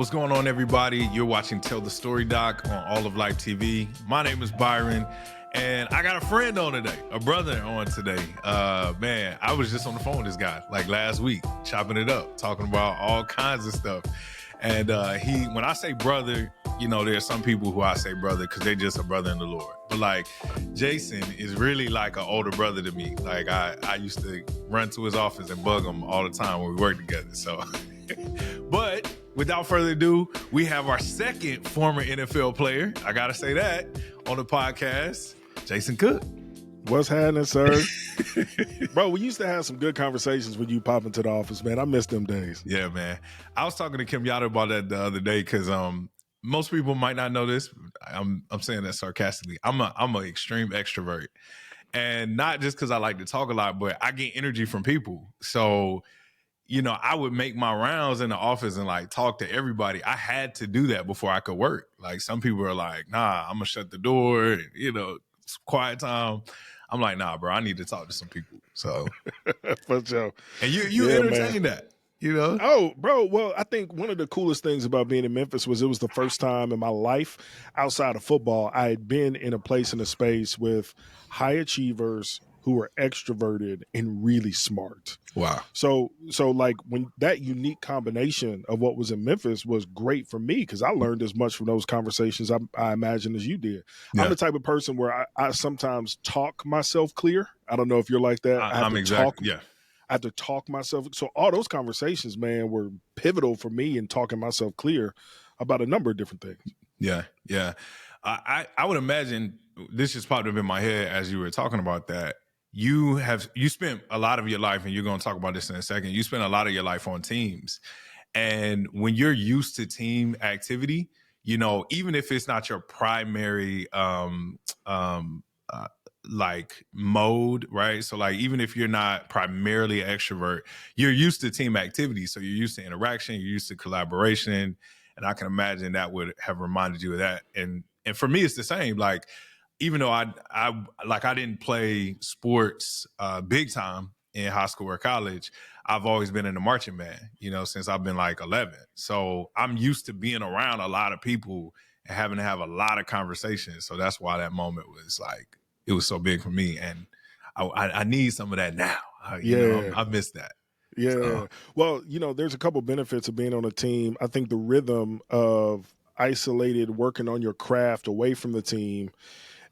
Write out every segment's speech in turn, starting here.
What's going on, everybody? You're watching Tell the Story Doc on All of Life TV. My name is Byron, and I got a friend on today, a brother on today. Man, I was just on the phone with this guy like last week, chopping it up, talking about all kinds of stuff. And when I say brother, you know, there's some people who I say brother because they're just a brother in the Lord. But like Jason is really like an older brother to me. Like I used to run to his office and bug him all the time when we worked together. So, but without further ado, we have our second former NFL player, I gotta say that, on the podcast, Jason Cook. What's happening, sir? Bro, we used to have some good conversations when you pop into the office, man. I miss them days. Yeah, man. I was talking to Kim Yada about that the other day because most people might not know this. I'm saying that sarcastically. I'm an extreme extrovert, and not just because I like to talk a lot, but I get energy from people. So, you know, I would make my rounds in the office and like talk to everybody. I had to do that before I could work. Like some people are like, nah, I'm gonna shut the door. And, you know, it's quiet time. I'm like, nah, bro, I need to talk to some people. So for sure. And you entertain that, you know? Oh, bro. Well, I think one of the coolest things about being in Memphis was it was the first time in my life outside of football I had been in a place in a space with high achievers who were extroverted and really smart. Wow. So like when that unique combination of what was in Memphis was great for me because I learned as much from those conversations I imagine as you did. Yeah. I'm the type of person where I sometimes talk myself clear. I don't know if you're like that. I have to talk myself. So all those conversations, man, were pivotal for me in talking myself clear about a number of different things. Yeah. Yeah. I would imagine this just popped up in my head as you were talking about that. You spent a lot of your life, and you're going to talk about this in a second, you spent a lot of your life on teams. And when you're used to team activity, you know, even if it's not your primary like mode, right? So like even if you're not primarily an extrovert, you're used to team activity. So you're used to interaction, you're used to collaboration. And I can imagine that would have reminded you of that. And for me, it's the same. Like, even though I didn't play sports big time in high school or college, I've always been in the marching band, you know, since I've been like 11. So I'm used to being around a lot of people and having to have a lot of conversations. So that's why that moment was like, it was so big for me. And I need some of that now. I miss that. Yeah. So. Well, you know, there's a couple benefits of being on a team. I think the rhythm of isolated working on your craft away from the team,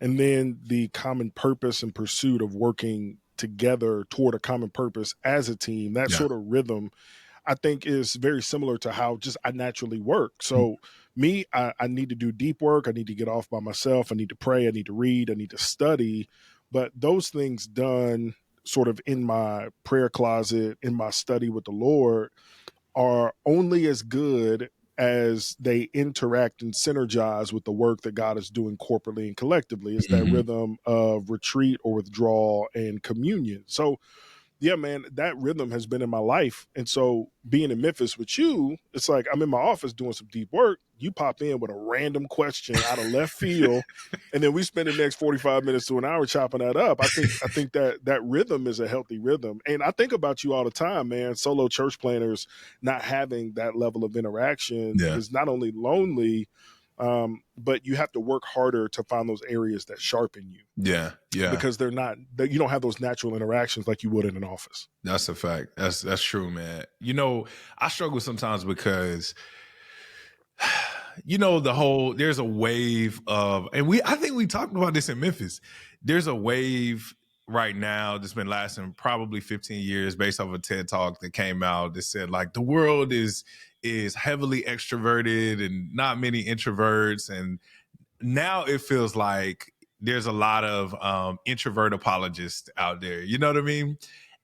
and then the common purpose and pursuit of working together toward a common purpose as a team, that sort of rhythm, I think is very similar to how just I naturally work. So me, I need to do deep work. I need to get off by myself. I need to pray. I need to read. I need to study. But those things done sort of in my prayer closet, in my study with the Lord, are only as good as they interact and synergize with the work that God is doing corporately and collectively. It's that rhythm of retreat or withdrawal and communion. So, yeah, man, that rhythm has been in my life. And so being in Memphis with you, it's like I'm in my office doing some deep work. You pop in with a random question out of left field, and then we spend the next 45 minutes to an hour chopping that up. I think that rhythm is a healthy rhythm. And I think about you all the time, man. Solo church planners not having that level of interaction is not only lonely, but you have to work harder to find those areas that sharpen you. Yeah. Because you don't have those natural interactions like you would in an office. That's a fact. That's true, man. You know, I struggle sometimes because, you know, there's a wave of, and I think we talked about this in Memphis. There's a wave right now that's been lasting probably 15 years based off a TED Talk that came out that said like the world is heavily extroverted and not many introverts. And now it feels like there's a lot of introvert apologists out there. You know what I mean?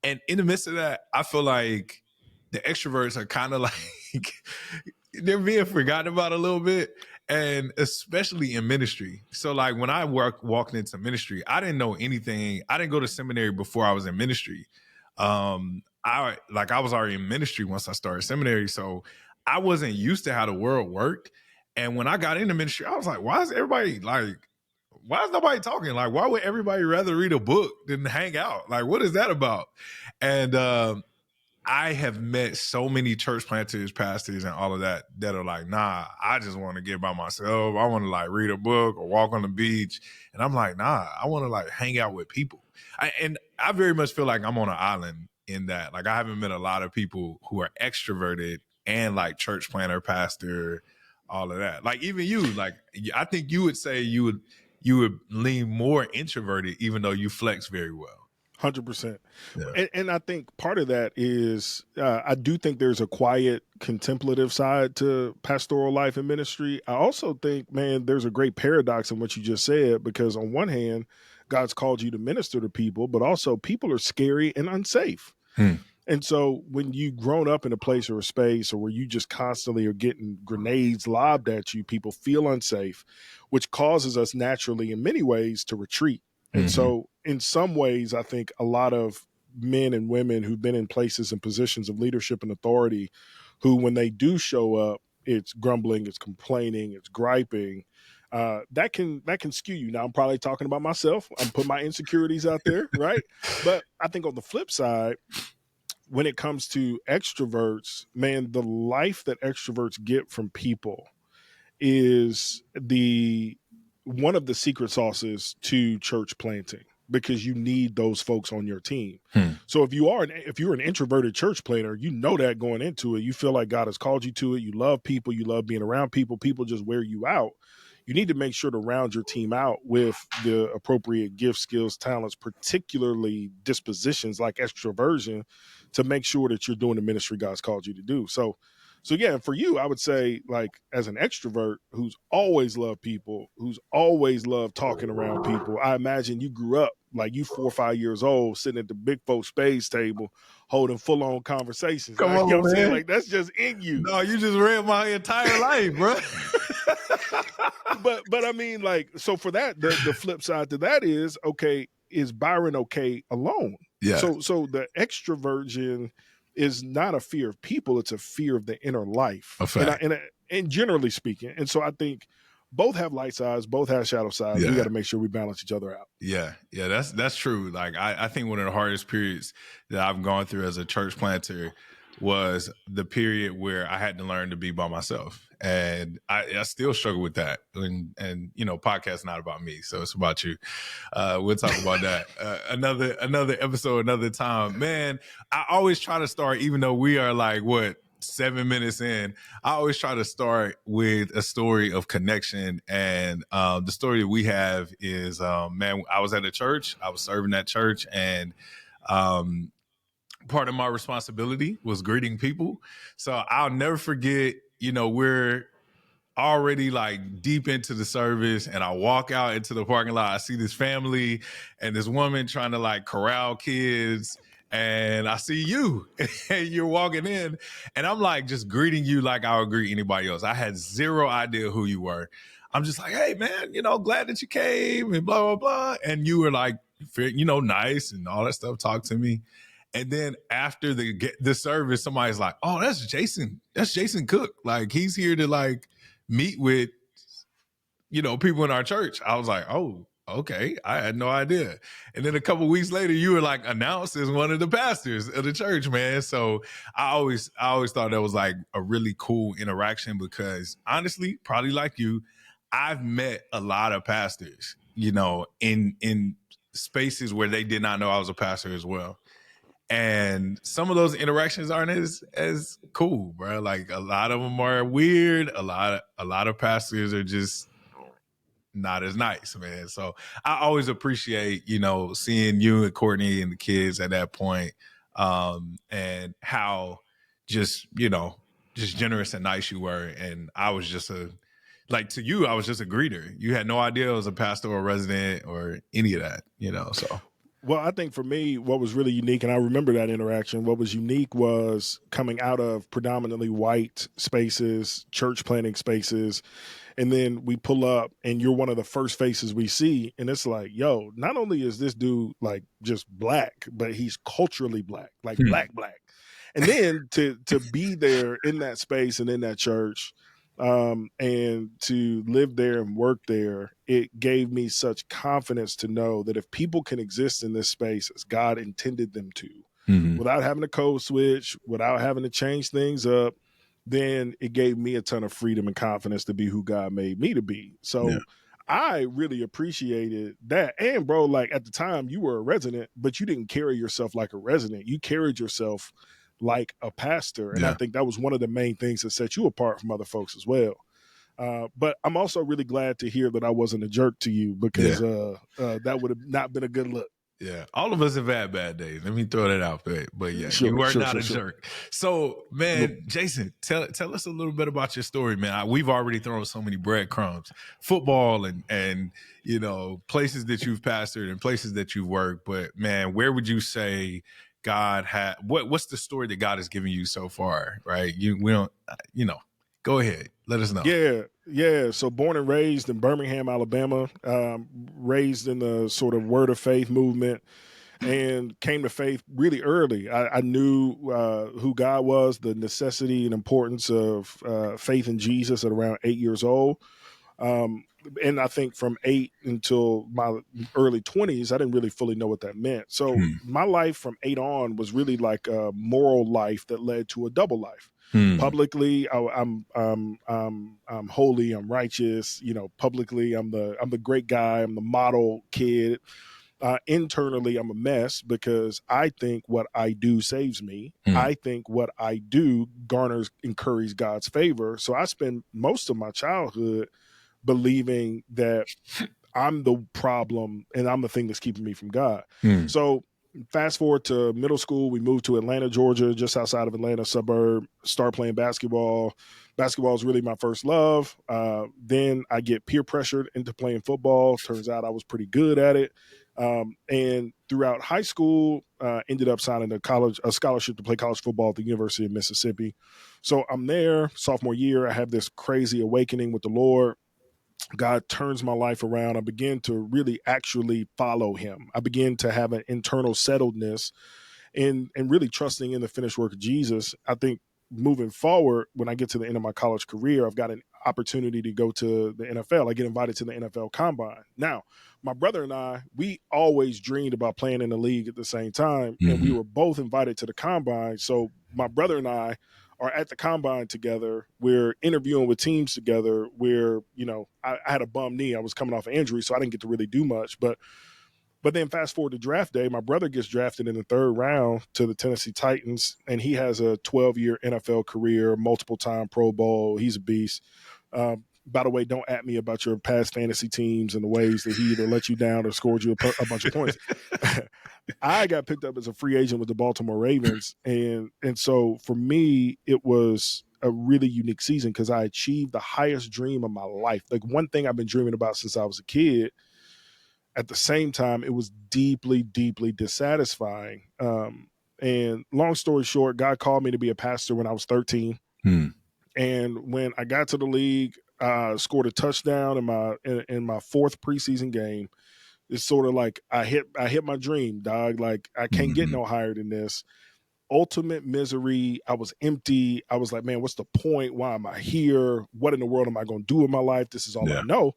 And in the midst of that, I feel like the extroverts are kind of like, they're being forgotten about a little bit. And especially in ministry. So like when I walked into ministry, I didn't know anything. I didn't go to seminary before I was in ministry. I was already in ministry once I started seminary. So I wasn't used to how the world worked. And when I got into ministry, I was like, why is nobody talking? Like, why would everybody rather read a book than hang out? Like, what is that about? And I have met so many church planters, pastors, and all of that are like, nah, I just want to get by myself. I want to like read a book or walk on the beach. And I'm like, nah, I want to like hang out with people. And I very much feel like I'm on an island in that. Like I haven't met a lot of people who are extroverted and like church planter, pastor, all of that. Like even you, like I think you would say you would lean more introverted, even though you flex very well. 100%. Yeah. And I think part of that is I do think there's a quiet contemplative side to pastoral life and ministry. I also think, man, there's a great paradox in what you just said, because on one hand, God's called you to minister to people, but also people are scary and unsafe. Hmm. And so when you've grown up in a place or a space, or where you just constantly are getting grenades lobbed at you, people feel unsafe, which causes us naturally in many ways to retreat. And Mm-hmm. so in some ways, I think a lot of men and women who've been in places and positions of leadership and authority, who when they do show up, it's grumbling, it's complaining, it's griping. That can skew you. Now I'm probably talking about myself. I'm putting my insecurities out there, right? But I think on the flip side, when it comes to extroverts, man, the life that extroverts get from people is the one of the secret sauces to church planting, because you need those folks on your team. Hmm. So if you're an introverted church planter, you know that going into it, you feel like God has called you to it. You love people, you love being around people. People just wear you out. You need to make sure to round your team out with the appropriate gifts, skills, talents, particularly dispositions like extroversion, to make sure that you're doing the ministry God's called you to do. So yeah, for you, I would say, like, as an extrovert who's always loved people, who's always loved talking around people, I imagine you grew up like you 4 or 5 years old, sitting at the big folk spades table, holding full on conversations. Come Like, you know on, what I'm saying? man. Like, that's just in you. No, you just read my entire life, bro. But I mean, like, so for that, the flip side to that is, okay, is Byron okay alone? Yeah, So the extroversion is not a fear of people; it's a fear of the inner life, a fact. and generally speaking. And so I think both have light sides, both have shadow sides. We got Yeah. to make sure we balance each other out. Yeah, that's true. Like I think one of the hardest periods that I've gone through as a church planter was the period where I had to learn to be by myself, and I still struggle with that. And you know, podcast's not about me, so it's about you. We'll talk about that another episode, another time. Man, I always try to start, even though we are like what 7 minutes in, I always try to start with a story of connection. And the story that we have is, man, I was at a church, I was serving that church, and um, part of my responsibility was greeting people. So I'll never forget, you know, we're already like deep into the service, and I walk out into the parking lot. I see this family and this woman trying to like corral kids, and I see you and you're walking in, and I'm like just greeting you like I would greet anybody else. I had zero idea who you were. I'm just like, hey man, you know, glad that you came and blah blah blah. And you were like, you know, nice and all that stuff. Talk to me. And then after the service, somebody's like, "Oh, that's Jason. That's Jason Cook. Like he's here to like meet with, you know, people in our church." I was like, "Oh, okay." I had no idea. And then a couple weeks later, you were like announced as one of the pastors of the church, man. So I always thought that was like a really cool interaction, because honestly, probably like you, I've met a lot of pastors, you know, in spaces where they did not know I was a pastor as well. And some of those interactions aren't as cool, bro. Like a lot of them are weird. A lot of pastors are just not as nice, man. So I always appreciate, you know, seeing you and Courtney and the kids at that point, and how just, you know, just generous and nice you were. And I was just like to you, I was just a greeter. You had no idea I was a pastoral resident or any of that, you know. So Well, I think for me, what was really unique, and I remember that interaction, what was unique was coming out of predominantly white spaces, church planting spaces, and then we pull up and you're one of the first faces we see. And it's like, yo, not only is this dude like just black, but he's culturally black, like hmm. black. And then to be there in that space and in that church, and to live there and work there, it gave me such confidence to know that if people can exist in this space as God intended them to, Mhm. without having to code switch, without having to change things up, then it gave me a ton of freedom and confidence to be who God made me to be. Yeah. So I really appreciated that. And bro, like at the time you were a resident, but you didn't carry yourself like a resident. You carried yourself like a pastor. And I Yeah. think that was one of the main things that set you apart from other folks as well. But I'm also really glad to hear that I wasn't a jerk to you, because Yeah. that would have not been a good look. Yeah, all of us have had bad days. Let me throw that out there. But yeah, you are not a Sure. jerk. So, man, Jason, tell us a little bit about your story, man. We've already thrown so many breadcrumbs, football and places that you've pastored and places that you've worked. But man, where would you say God had? What's the story that God has given you so far? Right? We don't, Go ahead, let us know. Yeah. So born and raised in Birmingham, Alabama, raised in the sort of word of faith movement, and came to faith really early. I knew who God was, the necessity and importance of faith in Jesus at around 8 years old. Um, and I think from 8 until my early 20s, I didn't really fully know what that meant. So Hmm. my life from 8 on was really like a moral life that led to a double life. Hmm. Publicly, I'm holy, I'm righteous. Publicly, I'm the great guy, I'm the model kid. Internally, I'm a mess, because I think what I do saves me. Hmm. I think what I do garners and curries God's favor. So I spend most of my childhood believing that I'm the problem and I'm the thing that's keeping me from God. Hmm. So fast forward to middle school, we moved to Atlanta, Georgia, just outside of Atlanta suburb, start playing basketball. Basketball is really my first love. Then I get peer pressured into playing football. Turns out I was pretty good at it. And throughout high school, ended up signing a scholarship to play college football at the University of Mississippi. So I'm there, sophomore year. I have this crazy awakening with the Lord. God turns my life around. I begin to really actually follow him. I begin to have an internal settledness and really trusting in the finished work of Jesus. I think moving forward, when I get to the end of my college career, I've got an opportunity to go to the NFL. I get invited to the NFL Combine. Now, my brother and I, we always dreamed about playing in the league at the same time, and we Hmm. were both invited to the Combine. So my brother and I are at the Combine together. We're interviewing with teams together. I had a bum knee. I was coming off an injury, so I didn't get to really do much. But then fast forward to draft day, my brother gets drafted in the third round to the Tennessee Titans, and he has a 12-year NFL career, multiple-time Pro Bowl. He's a beast. By the way, don't at me about your past fantasy teams and the ways that he either let you down or scored you a bunch of points. I got picked up as a free agent with the Baltimore Ravens, and so for me, it was a really unique season because I achieved the highest dream of my life. Like, one thing I've been dreaming about since I was a kid. At the same time, it was deeply, deeply dissatisfying. And long story short, God called me to be a pastor when I was 13. Hmm. And when I got to the league, scored a touchdown in my fourth preseason game. It's sort of like I hit my dream, dog. Like, I can't get Hmm. no higher than this. Ultimate misery. I was empty. I was like, man, what's the point? Why am I here? What in the world am I going to do with my life? This is all I Yeah. know.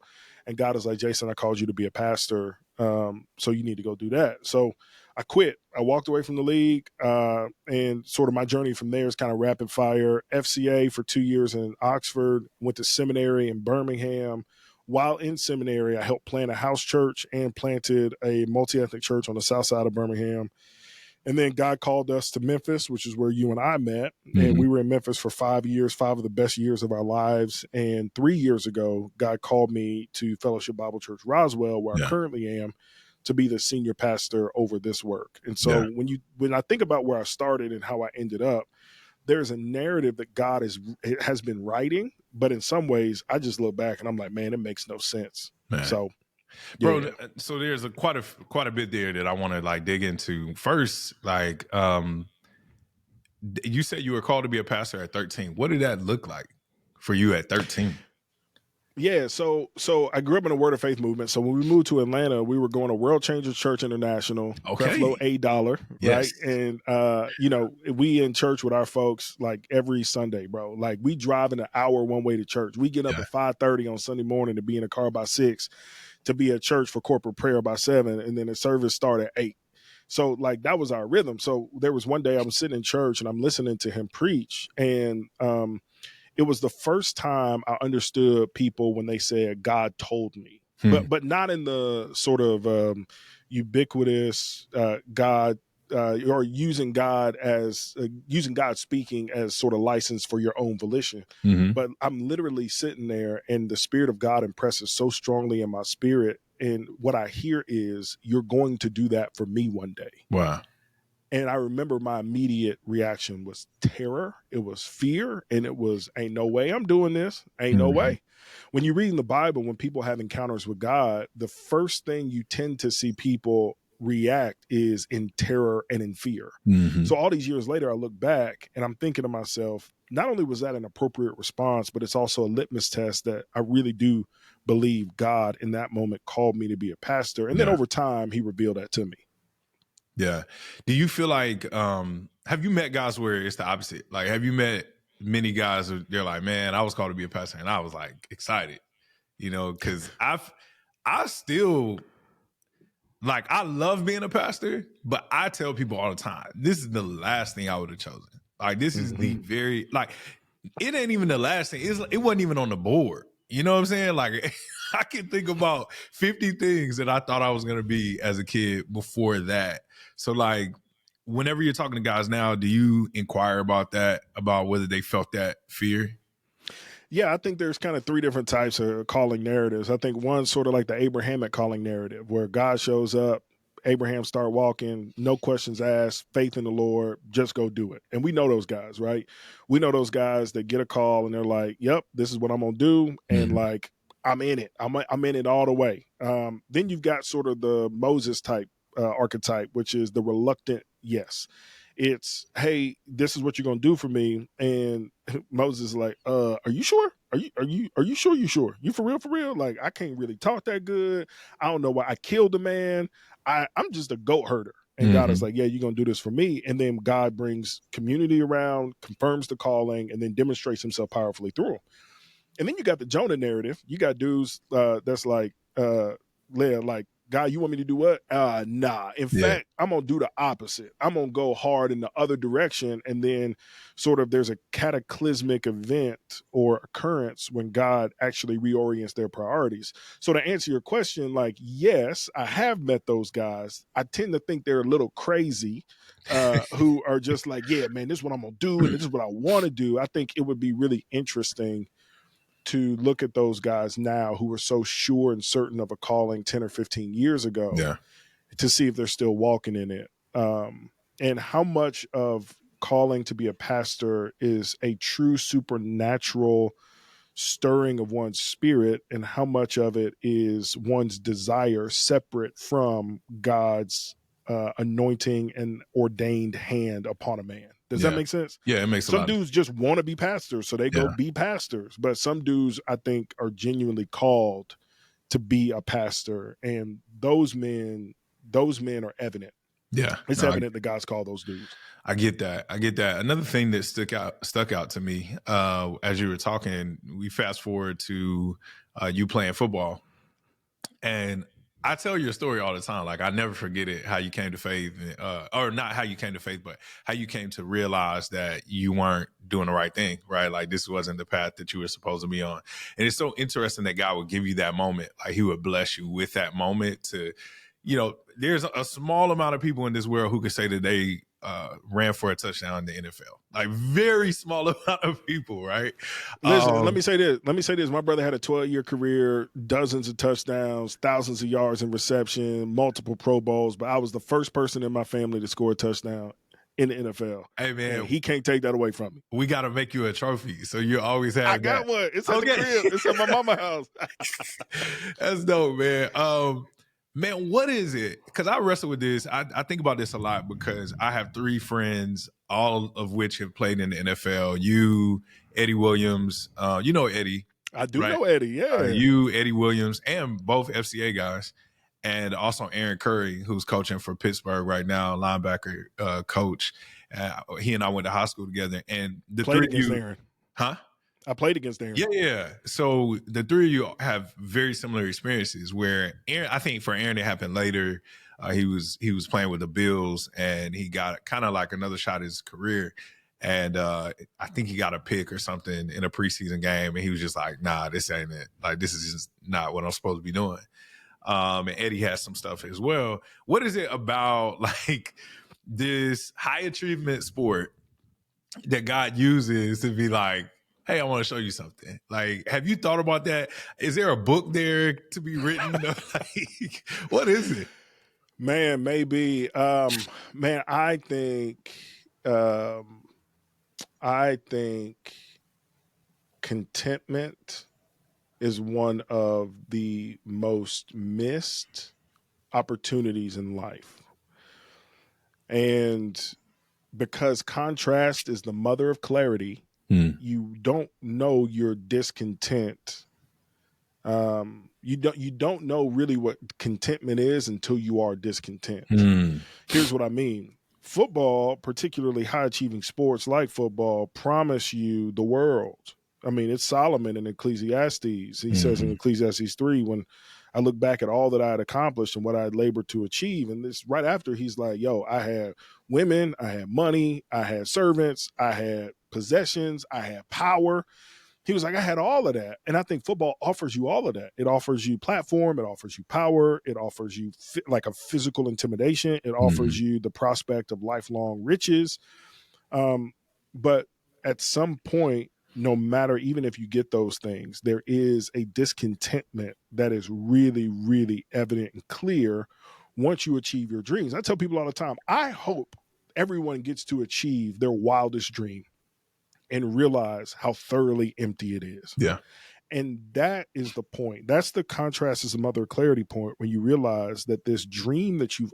And God is like, Jason, I called you to be a pastor. So you need to go do that. So I quit. I walked away from the league. And sort of my journey from there is kind of rapid fire. FCA for 2 years in Oxford, went to seminary in Birmingham. While in seminary, I helped plant a house church and planted a multi-ethnic church on the south side of Birmingham. And then God called us to Memphis, which is where you and I met. And Hmm. we were in Memphis for 5 years, 5 of the best years of our lives. And 3 years ago, God called me to Fellowship Bible Church Roswell, where I Yeah. currently am, to be the senior pastor over this work. And so Yeah. when I think about where I started and how I ended up, there's a narrative that God has been writing, but in some ways, I just look back and I'm like, man, it makes no sense. Man. So, Bro, yeah. so there's quite a bit there that I want to like dig into. First, like you said you were called to be a pastor at 13. What did that look like for you at 13? Yeah, so I grew up in a Word of Faith movement. So when we moved to Atlanta, we were going to World Changers Church International, Creflo Okay. $8, Yes. right? And we in church with our folks like every Sunday, bro. Like, we drive an hour one way to church. We get up Yeah. at 5:30 on Sunday morning to be in a car by 6, to be at church for corporate prayer by 7, and then the service start at 8. So like that was our rhythm. So there was one day I was sitting in church and I'm listening to him preach, and it was the first time I understood people when they said God told me, Hmm. but not in the sort of ubiquitous God. Or using God as using God speaking as sort of license for your own volition, Hmm. but I'm literally sitting there, and the Spirit of God impresses so strongly in my spirit, and what I hear is, "You're going to do that for me one day." Wow. And I remember my immediate reaction was terror. It was fear. And it was, ain't no way I'm doing this. Ain't no Hmm. way. When you read in the Bible, when people have encounters with God, the first thing you tend to see people react is in terror and in fear. Hmm. So all these years later, I look back and I'm thinking to myself, not only was that an appropriate response, but it's also a litmus test that I really do believe God in that moment called me to be a pastor. And then Yeah. over time, he revealed that to me. Yeah. Do you feel like have you met guys where it's the opposite? Like have you met many guys who they're like, man, I was called to be a pastor and I was like excited, because I still like I love being a pastor, but I tell people all the time, this is the last thing I would have chosen. Like this is the Mhm. very like it ain't even the last thing. It wasn't even on the board. You know what I'm saying? Like I can think about 50 things that I thought I was gonna be as a kid before that. So like whenever you're talking to guys now, do you inquire about that, about whether they felt that fear? Yeah, I think there's kind of three different types of calling narratives. I think one's sort of like the Abrahamic calling narrative, where God shows up, Abraham start walking, no questions asked, faith in the Lord, just go do it. And we know those guys, right? We know those guys that get a call and they're like, "Yep, this is what I'm gonna do," and Mhm. like I'm in it. I'm in it all the way. Then you've got sort of the Moses type archetype, which is the reluctant yes. It's, hey, this is what you're gonna do for me, and Moses is like, are you sure? Are you sure? You sure? You for real? For real? Like, I can't really talk that good. I don't know why I killed a man. I'm just a goat herder. And God is Mhm. like, yeah, you're gonna do this for me. And then God brings community around, confirms the calling, and then demonstrates himself powerfully through him. And then you got the Jonah narrative. You got dudes that's like, Leah, like, God, you want me to do what? Nah. In Yeah. fact, I'm gonna do the opposite. I'm gonna go hard in the other direction, and then sort of there's a cataclysmic event or occurrence when God actually reorients their priorities. So to answer your question, like, yes, I have met those guys. I tend to think they're a little crazy, who are just like, yeah, man, this is what I'm gonna do, and this is what I want to do. I think it would be really interesting to look at those guys now who were so sure and certain of a calling 10 or 15 years ago, Yeah. to see if they're still walking in it. And how much of calling to be a pastor is a true supernatural stirring of one's spirit, and how much of it is one's desire separate from God's anointing and ordained hand upon a man. Does that Yeah. make sense? Yeah. It makes a Some lot of dudes just want to be pastors, so they go yeah. be pastors. But some dudes, I think, are genuinely called to be a pastor, and those men are evident. Yeah. It's No, evident that God's called those dudes. I get that. I get that. Another thing that stuck out to me as you were talking, we fast forward to you playing football, and I tell your story all the time. Like I never forget it. How you came to faith, or not how you came to faith, but how you came to realize that you weren't doing the right thing. Right? Like this wasn't the path that you were supposed to be on. And it's so interesting that God would give you that moment. Like He would bless you with that moment to, there's a small amount of people in this world who could say that they ran for a touchdown in the NFL. Like very small amount of people, right? Listen, and let Um, me say this. Let me say this. My brother had a 12-year career, dozens of touchdowns, thousands of yards in reception, multiple Pro Bowls, but I was the first person in my family to score a touchdown in the NFL. hey And man, he can't take that away from me. we got to make you a trophy, so you always I have that. got one. It's at the Okay, crib. It's at my mama house. that's dope, man. Man, what is it? Because I wrestle with this. I think about this a lot because I have three friends, all of which have played in the NFL. You, Eddie Williams, you know Eddie, I do right? know Eddie. Yeah. You, Eddie Williams, and both FCA guys, and also Aaron Curry, who's coaching for Pittsburgh right now, linebacker coach. He and I went to high school together, and the Played three of against you, Aaron. huh? I played against Aaron. Yeah, yeah. So the three of you have very similar experiences. Where Aaron, I think for Aaron, it happened later. He was playing with the Bills, and he got kind of like another shot at his career. And I think he got a pick or something in a preseason game, and he was just like, "Nah, this ain't it. Like, this is just not what I'm supposed to be doing." And Eddie has some stuff as well. What is it about like this high achievement sport that God uses to be like, hey, I want to show you something? Like, have you thought about that? Is there a book there to be written? Like, what is it? Man, maybe. Man, I think contentment is one of the most missed opportunities in life. And because contrast is the mother of clarity, you don't know your discontent. You don't know really what contentment is until you are discontent. Here's what I mean. Football, particularly high achieving sports like football, promise you the world. I mean, it's Solomon in Ecclesiastes. He says in Ecclesiastes 3, when I look back at all that I had accomplished and what I had labored to achieve, and this right after he's like, yo, I had women, I had money, I had servants, I had possessions, I had power. He was like, I had all of that. And I think football offers you all of that. It offers you platform. It offers you power. It offers you like a physical intimidation. It offers you the prospect of lifelong riches. But at some point, no matter, even if you get those things, there is a discontentment that is really, really evident and clear once you achieve your dreams. I tell people all the time, I hope everyone gets to achieve their wildest dream and realize how thoroughly empty it is. Yeah. And that is the point. That's the contrast as a mother of clarity point, when you realize that this dream that you've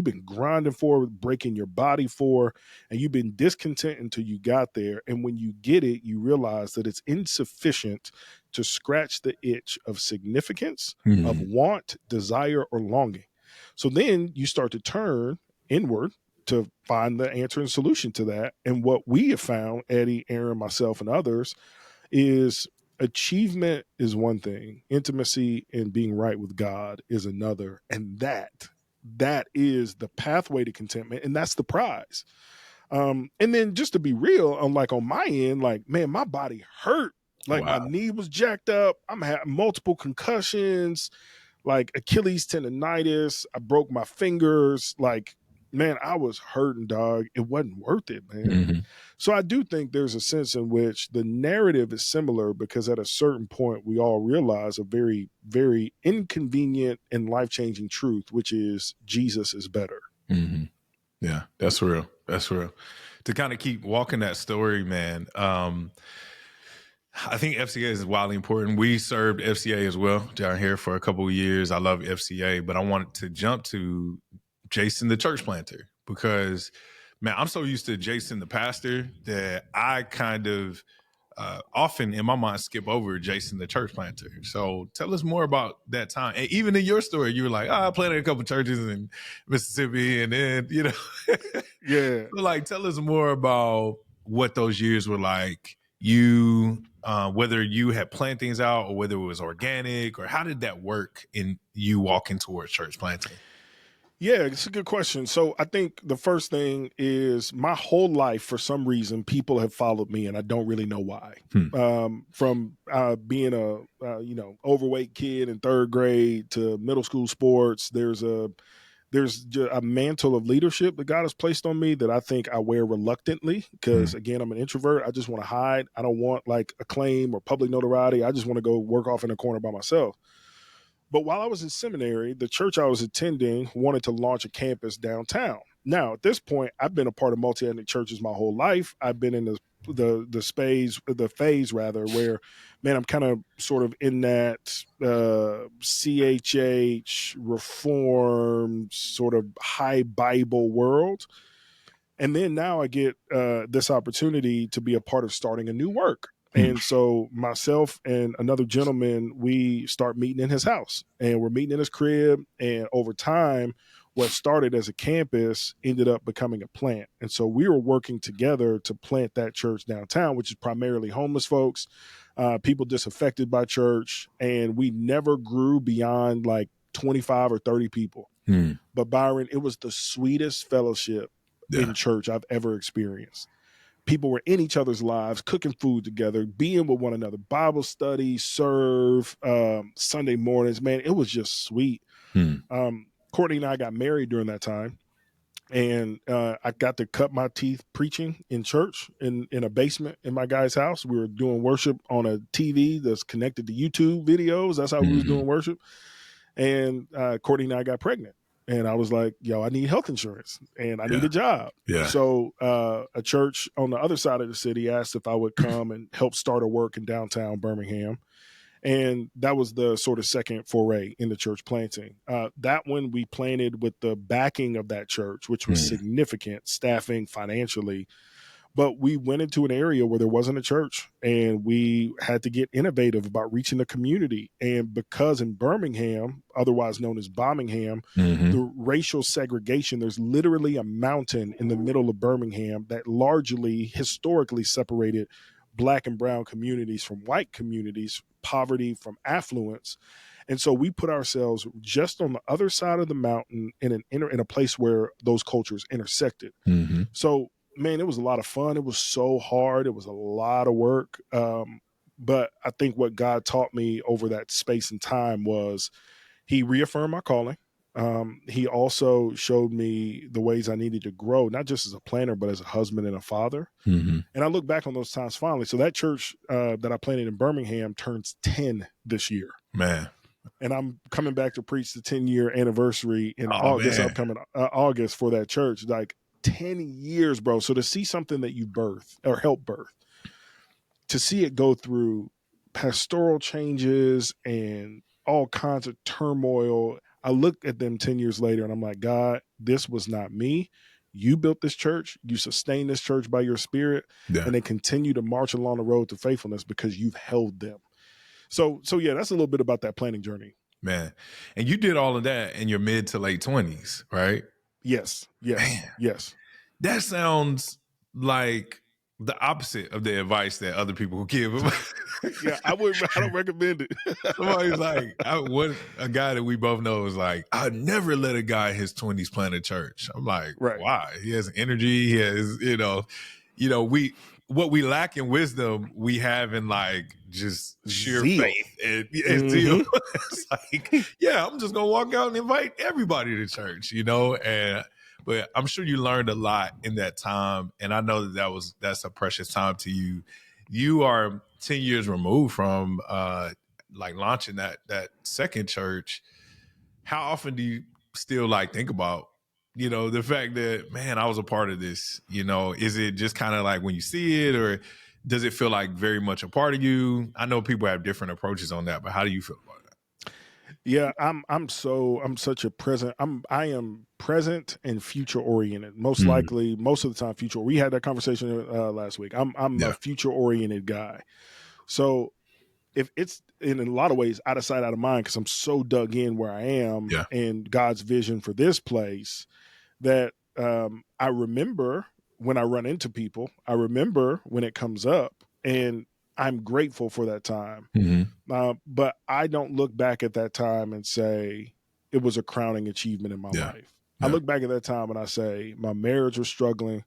been grinding for, breaking your body for, and you've been discontent until you got there. And when you get it, you realize that it's insufficient to scratch the itch of significance, of want, desire, or longing. So then you start to turn inward to find the answer and solution to that. And what we have found, Eddie, Aaron, myself, and others, is achievement is one thing, intimacy and being right with God is another. And that is the pathway to contentment, and that's the prize. And then just to be real, on my end, like, man, my body hurt. Like, my knee was jacked up. I'm having multiple concussions, like Achilles tendonitis. I broke my fingers. Like, man, I was hurting, dog. It wasn't worth it, man. So I do think there's a sense in which the narrative is similar, because at a certain point we all realize a very, very inconvenient and life-changing truth, which is Jesus is better. Yeah, that's real. That's real. To kind of keep walking that story, man, I think FCA is wildly important. We served FCA as well down here for a couple of years. I love FCA, but I wanted to jump to Jason, the church planter, because, man, I'm so used to Jason, the pastor, that I kind of often in my mind skip over Jason, the church planter. So tell us more about that time. And even in your story, you were like, I planted a couple churches in Mississippi, and then, Yeah. So, like, tell us more about what those years were like. You, whether you had planned things out or whether it was organic, or how did that work in you walking towards church planting? Yeah, it's a good question. So I think the first thing is, my whole life, for some reason, people have followed me, and I don't really know why. From being a overweight kid in third grade to middle school sports, there's a mantle of leadership that God has placed on me that I think I wear reluctantly, because, again, I'm an introvert. I just want to hide. I don't want like acclaim or public notoriety. I just want to go work off in a corner by myself. But while I was in seminary, the church I was attending wanted to launch a campus downtown. Now, at this point, I've been a part of multi-ethnic churches my whole life. I've been in the phase where, man, I'm kind of sort of in that CHH reform sort of high Bible world. And then now I get this opportunity to be a part of starting a new work. And so myself and another gentleman, we start meeting in his house, and we're meeting in his crib. And over time, what started as a campus ended up becoming a plant. And so we were working together to plant that church downtown, which is primarily homeless folks, people disaffected by church. And we never grew beyond like 25 or 30 people. Hmm. But Byron, it was the sweetest fellowship Yeah. in church I've ever experienced. People were in each other's lives, cooking food together, being with one another, Bible study, serve, Sunday mornings. Man, it was just sweet. Hmm. Courtney and I got married during that time, and I got to cut my teeth preaching in church in a basement in my guy's house. We were doing worship on a TV that's connected to YouTube videos. That's how we was Mm-hmm. doing worship. And Courtney and I got pregnant, and I was like, "Yo, I need health insurance, and I need Yeah. a job." Yeah. So a church on the other side of the city asked if I would come and help start a work in downtown Birmingham. And that was the sort of second foray into church planting. That one we planted with the backing of that church, which was Hmm. significant, staffing, financially. But we went into an area where there wasn't a church, and we had to get innovative about reaching the community. And because in Birmingham, otherwise known as Birmingham, Mm-hmm. the racial segregation, there's literally a mountain in the middle of Birmingham that largely historically separated black and brown communities from white communities, poverty from affluence. And so we put ourselves just on the other side of the mountain in a place where those cultures intersected. Mm-hmm. So, man, it was a lot of fun. It was so hard. It was a lot of work. But I think what God taught me over that space and time was He reaffirmed my calling. He also showed me the ways I needed to grow, not just as a planner, but as a husband and a father. Mm-hmm. And I look back on those times fondly. So that church that I planted in Birmingham turns 10 this year. Man. And I'm coming back to preach the 10-year anniversary in Oh this man. upcoming August for that church. Like 10 years, bro. So to see something that you birth or help birth, to see it go through pastoral changes and all kinds of turmoil, I look at them 10 years later and I'm like, God, this was not me. You built this church. You sustained this church by your spirit, Yeah. and they continue to march along the road to faithfulness because you've held them. So yeah, that's a little bit about that planning journey. Man. And you did all of that in your mid to late 20s, right? Yes. Man. That sounds like the opposite of the advice that other people give. Yeah, I don't recommend it. Somebody's like, a guy that we both know is like, I'd never let a guy in his 20s plant a church. I'm like, Right. why? He has energy. He has, what we lack in wisdom, we have in like just sheer Zeal. faith and zeal. It's like, yeah, I'm just gonna walk out and invite everybody to church, but I'm sure you learned a lot in that time, and I know that's a precious time to you. You are 10 years removed from like launching that second church. How often do you still like think about the fact that, man, I was a part of this? Is it just kind of like when you see it, or does it feel like very much a part of you? I know people have different approaches on that, but how do you feel about that? Yeah, I'm such a present. I am present and future oriented. Most likely, most of the time, future. We had that conversation last week. I'm a future oriented guy. So if it's in a lot of ways out of sight, out of mind, because I'm so dug in where I am and God's vision for this place, that I remember when I run into people. I remember when it comes up, and I'm grateful for that time. But I don't look back at that time and say it was a crowning achievement in my life. I look back at that time and I say my marriage was struggling.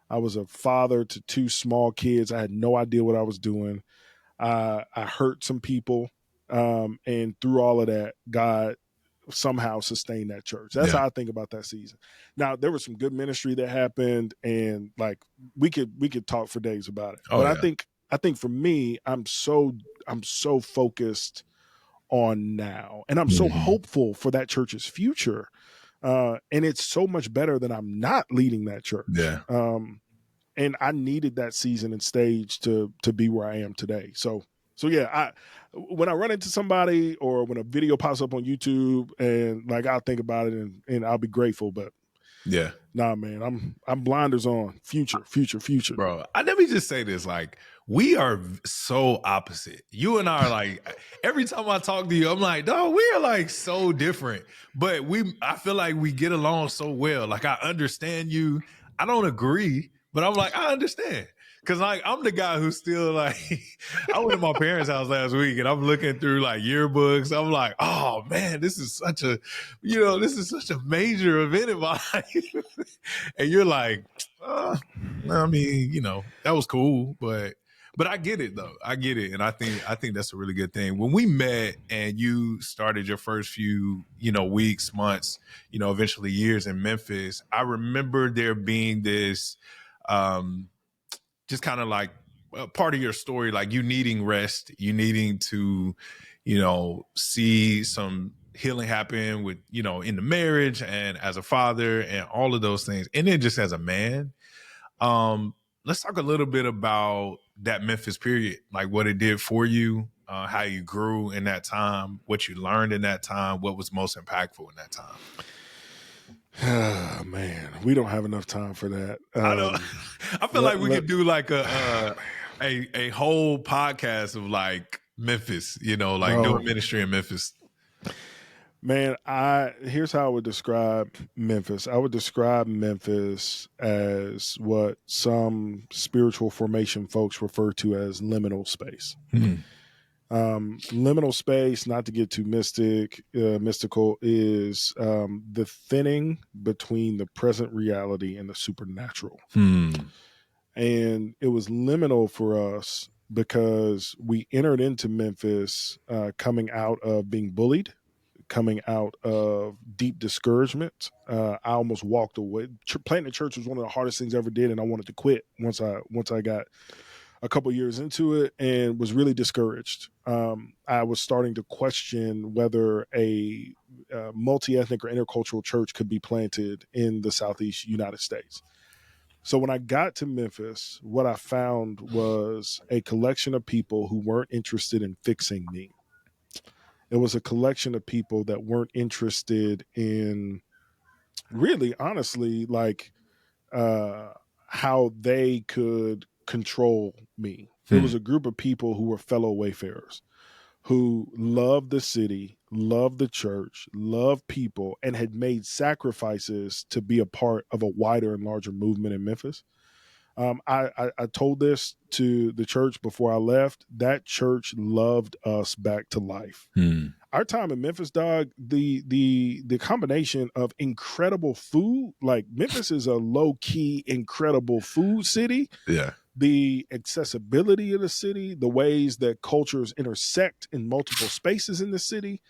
I was a father to two small kids. I had no idea what I was doing. I hurt some people. And through all of that, God somehow sustained that church. That's how I think about that season. Now, there was some good ministry that happened, and like we could talk for days about it. But I think for me, I'm so focused on now, and I'm so hopeful for that church's future. And it's so much better that I'm not leading that church. And I needed that season and stage to be where I am today. So yeah, when I run into somebody or when a video pops up on YouTube, and like I'll think about it and I'll be grateful. But nah, man, I'm blinders on. Future. Bro, let me just say this. Like, we are so opposite. You and I are like, every time I talk to you, I'm like, dog, we are like so different. But I feel like we get along so well. Like, I understand you. I don't agree, but I'm like, I understand. Cause like I'm the guy who's still like I went to my parents' house last week and I'm looking through like yearbooks. I'm like, oh man, this is such a major event in my life. And you're like, I mean, that was cool, but I get it though. I get it. And I think that's a really good thing. When we met and you started your first few, weeks, months, eventually years in Memphis, I remember there being this just kind of like part of your story, like you needing rest, you needing to, see some healing happen with, in the marriage and as a father and all of those things. And then just as a man, let's talk a little bit about that Memphis period, like what it did for you, how you grew in that time, what you learned in that time, what was most impactful in that time. Oh, man, we don't have enough time for that. I know. I feel like we could do like a whole podcast of like Memphis, doing ministry in Memphis. Man, here's how I would describe Memphis. I would describe Memphis as what some spiritual formation folks refer to as liminal space. Liminal space, not to get too mystical, is the thinning between the present reality and the supernatural. And it was liminal for us because we entered into Memphis coming out of being bullied, coming out of deep discouragement. I almost walked away. Planting a church was one of the hardest things I ever did, and I wanted to quit once I got a couple years into it and was really discouraged. I was starting to question whether a multi-ethnic or intercultural church could be planted in the Southeast United States. So when I got to Memphis, what I found was a collection of people who weren't interested in fixing me. It was a collection of people that weren't interested in really, honestly, like how they could control me. It was a group of people who were fellow wayfarers, who loved the city, loved the church, loved people, and had made sacrifices to be a part of a wider and larger movement in Memphis. I told this to the church before I left. That church loved us back to life. Our time in Memphis, dog, the combination of incredible food, like Memphis is a low key, incredible food city. Yeah. The accessibility of the city, the ways that cultures intersect in multiple spaces in the city,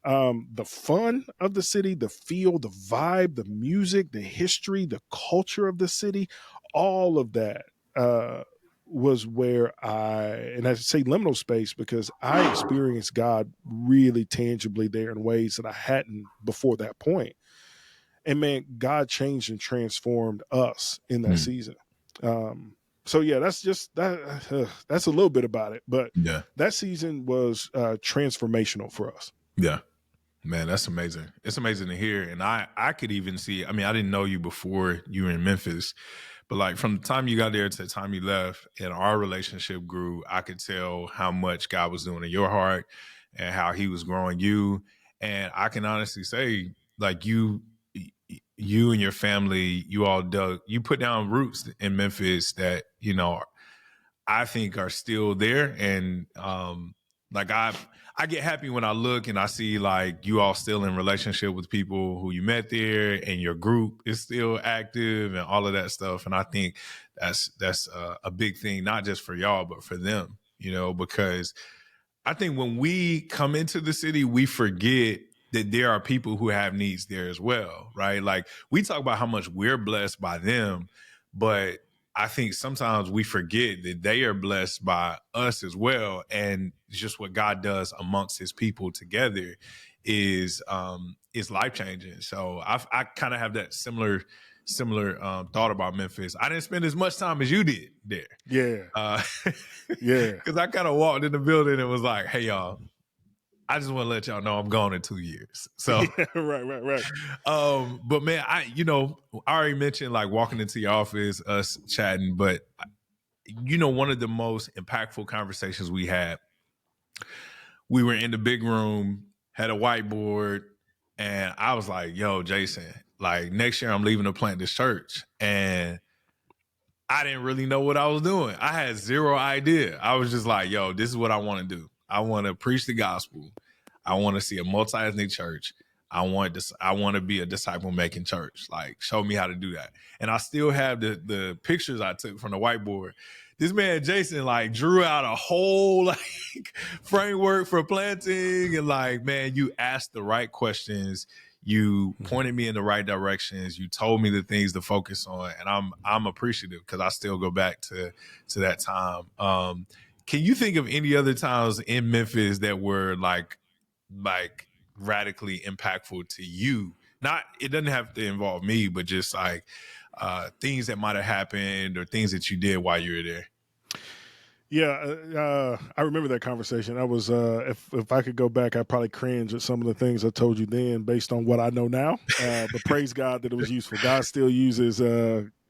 the fun of the city, the feel, the vibe, the music, the history, the culture of the city, all of that was where and I say liminal space because I experienced God really tangibly there in ways that I hadn't before that point. And man, God changed and transformed us in that season. So yeah, that's just that. That's a little bit about it, but that season was transformational for us. Yeah. Man, that's amazing. It's amazing to hear. And I could even see, I mean, I didn't know you before you were in Memphis, but like from the time you got there to the time you left and our relationship grew, I could tell how much God was doing in your heart and how he was growing you. And I can honestly say, like you and your family, you put down roots in Memphis that, I think are still there. And like I get happy when I look and I see like you all still in relationship with people who you met there and your group is still active and all of that stuff. And I think that's a big thing, not just for y'all, but for them, because I think when we come into the city, we forget that there are people who have needs there as well, right? Like we talk about how much we're blessed by them, but I think sometimes we forget that they are blessed by us as well. And just what God does amongst his people together is life changing. So I kind of have that similar thought about Memphis. I didn't spend as much time as you did there. Yeah. Yeah. Because I kind of walked in the building and was like, hey, y'all, I just want to let y'all know I'm gone in 2 years. So yeah, right. But man, I already mentioned like walking into your office, us chatting, but one of the most impactful conversations we had, we were in the big room, had a whiteboard, and I was like, yo, Jason, like next year I'm leaving to plant this church. And I didn't really know what I was doing. I had zero idea. I was just like, yo, this is what I want to do. I want to preach the gospel. I want to see a multi-ethnic church. I want to be a disciple making church. Like, show me how to do that. And I still have the pictures I took from the whiteboard. This man Jason like drew out a whole like framework for planting, and like, man, you asked the right questions. You pointed me in the right directions. You told me the things to focus on, and I'm appreciative because I still go back to that time. Can you think of any other times in Memphis that were like radically impactful to you? Not, it doesn't have to involve me, but just like things that might have happened or things that you did while you were there. Yeah, I remember that conversation. I was, if I could go back, I'd probably cringe at some of the things I told you then, based on what I know now. But praise God that it was useful. God still uses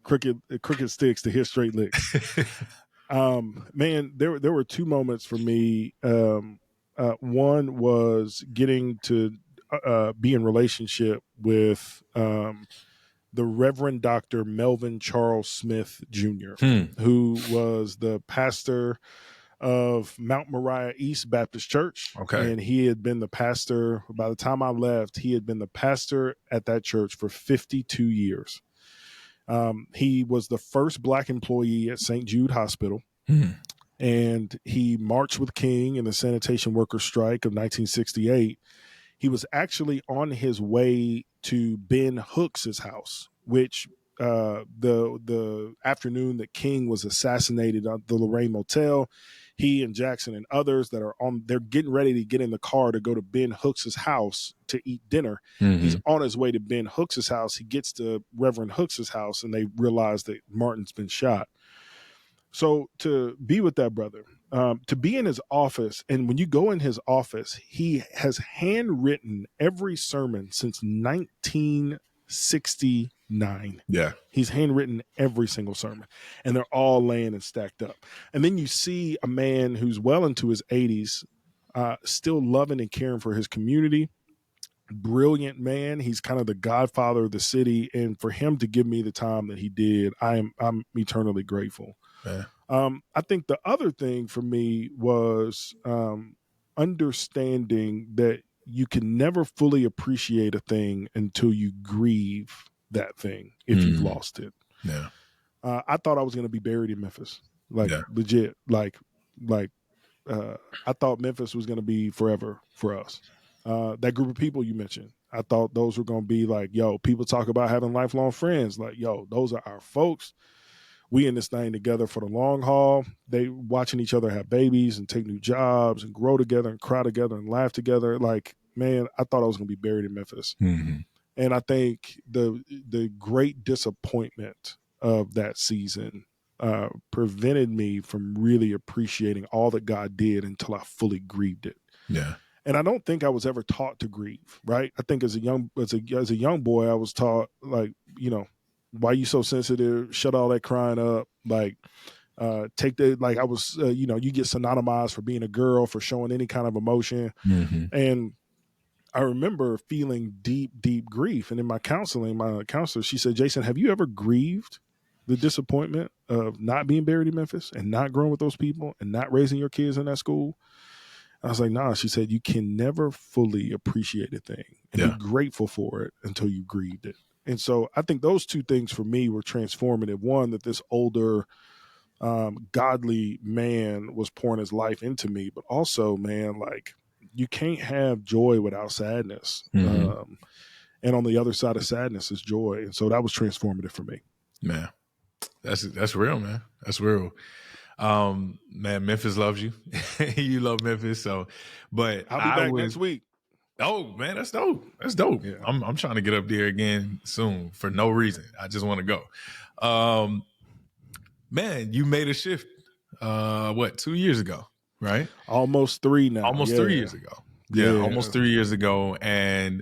crooked sticks to hit straight licks. Man, there were two moments for me. One was getting to be in relationship with the Reverend Dr. Melvin Charles Smith Jr., who was the pastor of Mount Moriah East Baptist Church. Okay. And he had been the pastor, by the time I left, he had been the pastor at that church for 52 years. He was the first Black employee at St. Jude Hospital. And he marched with King in the sanitation workers strike of 1968. He was actually on his way to Ben Hooks' house, which the afternoon that King was assassinated at the Lorraine Motel, he and Jackson and others that are on, they're getting ready to get in the car to go to Ben Hooks' house to eat dinner. He's on his way to Ben Hooks' house. He gets to Reverend Hooks' house, and they realize that Martin's been shot. So to be with that brother, to be in his office, and when you go in his office, he has handwritten every sermon since 1969. Yeah. He's handwritten every single sermon, and they're all laying and stacked up. And then you see a man who's well into his 80s, still loving and caring for his community. Brilliant man. He's kind of the godfather of the city. And for him to give me the time that he did, I'm eternally grateful. Yeah. I think the other thing for me was understanding that you can never fully appreciate a thing until you grieve that thing if you've lost it. Yeah. I thought I was going to be buried in Memphis, legit. I thought Memphis was going to be forever for us. That group of people you mentioned, I thought those were going to be like, yo, people talk about having lifelong friends. Like, yo, those are our folks. We in this thing together for the long haul. They watching each other have babies and take new jobs and grow together and cry together and laugh together. Like, man, I thought I was going to be buried in Memphis. And I think the great disappointment of that season prevented me from really appreciating all that God did until I fully grieved it. Yeah. And I don't think I was ever taught to grieve, right? I think as a young boy, I was taught, like, you know, why are you so sensitive? Shut all that crying up. Like, take the, like, I was, you know, you get synonymized for being a girl, for showing any kind of emotion. And I remember feeling deep, deep grief. And in my counseling, my counselor, she said, Jason, have you ever grieved the disappointment of not being buried in Memphis and not growing with those people and not raising your kids in that school? I was like, nah. She said, you can never fully appreciate a thing and be grateful for it until you grieved it. And so I think those two things for me were transformative. One, that this older, godly man was pouring his life into me, but also, man, like, you can't have joy without sadness. And on the other side of sadness is joy. And so that was transformative for me. Man, that's real, man. That's real. Man, Memphis loves you. You love Memphis. So, but I'll be back next week. Oh man, that's dope. That's dope. Yeah. I'm trying to get up there again soon for no reason. I just want to go. Man, you made a shift. 2 years ago, right? Almost 3 now. Almost 3 years ago. Yeah, almost 3 years ago. And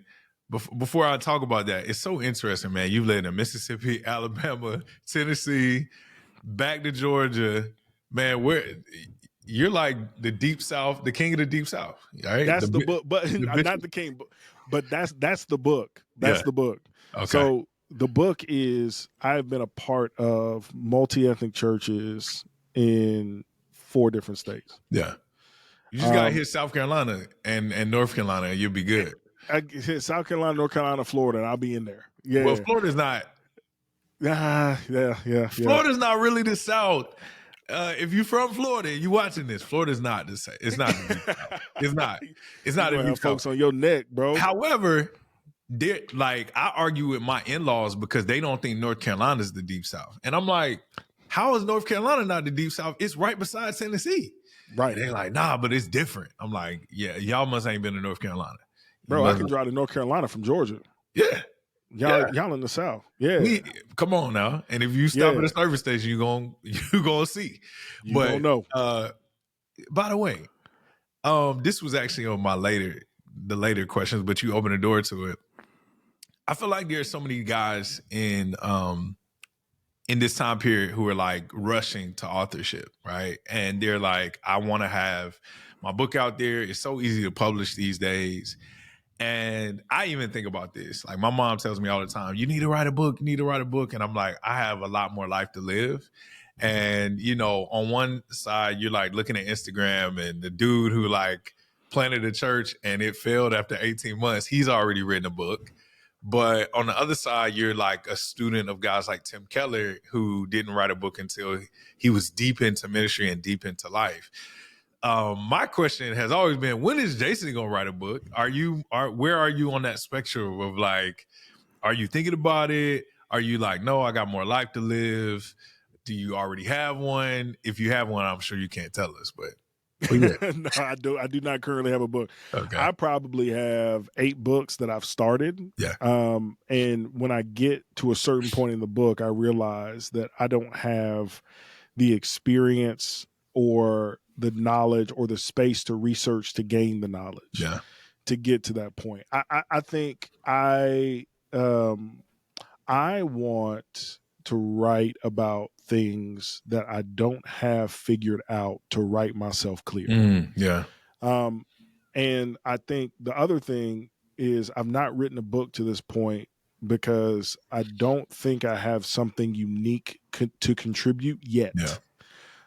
before I talk about that, it's so interesting, man. You've lived in Mississippi, Alabama, Tennessee, back to Georgia. Man, you're like the Deep South, the king of the Deep South, right? That's the book, but not the king, but that's the book. That's the book. Okay. So the book is I've been a part of multi-ethnic churches in 4 different states. Yeah. You just gotta hit South Carolina and North Carolina, and you'll be good. I hit South Carolina, North Carolina, Florida, and I'll be in there. Well, Yeah. Florida's not. Yeah. Florida's not really the South. If you're from Florida and you watching this, Florida's not the same. It's not the deep South. It's not. It's not You the gonna deep have folks South. on your neck, bro. However, like I argue with my in-laws because they don't think North Carolina is the deep South, and I'm like, how is North Carolina not the deep South? It's right beside Tennessee. Right. And they're like, nah, but it's different. I'm like, yeah, y'all must ain't been to North Carolina. Bro, I can drive to North Carolina from Georgia. Yeah. Y'all in the South. Yeah. Come on now. And if you stop at a service station, you're gonna see. You don't know. By the way, this was actually on the later questions, but you opened the door to it. I feel like there's so many guys in this time period who are like rushing to authorship, right? And they're like, I want to have my book out there. It's so easy to publish these days. And I even think about this. Like my mom tells me all the time, you need to write a book, you need to write a book. And I'm like, I have a lot more life to live. And, you know, on one side, you're like looking at Instagram and the dude who like planted a church and it failed after 18 months, he's already written a book. But on the other side, you're like a student of guys like Tim Keller who didn't write a book until he was deep into ministry and deep into life. My question has always been, when is Jason gonna write a book? Where are you on that spectrum of like, are you thinking about it? Are you like, no, I got more life to live? Do you already have one? If you have one, I'm sure you can't tell us, but yeah. No, I do not currently have a book. Okay. I probably have 8 books that I've started. Yeah. And when I get to a certain point in the book, I realize that I don't have the experience or the knowledge or the space to research to gain the knowledge to get to that point. I think I want to write about things that I don't have figured out to write myself clear. And I think the other thing is I've not written a book to this point because I don't think I have something unique to contribute yet. Yeah.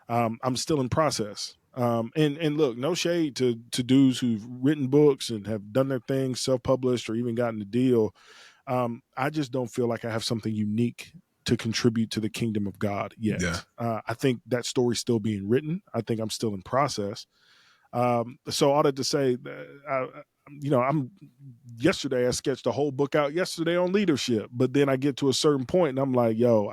I'm still in process. And look, no shade to dudes who've written books and have done their thing, self-published or even gotten a deal. I just don't feel like I have something unique to contribute to the kingdom of God yet. Yeah. I think that story's still being written. I think I'm still in process. So all that to say, yesterday I sketched a whole book out yesterday on leadership, but then I get to a certain point and I'm like, yo,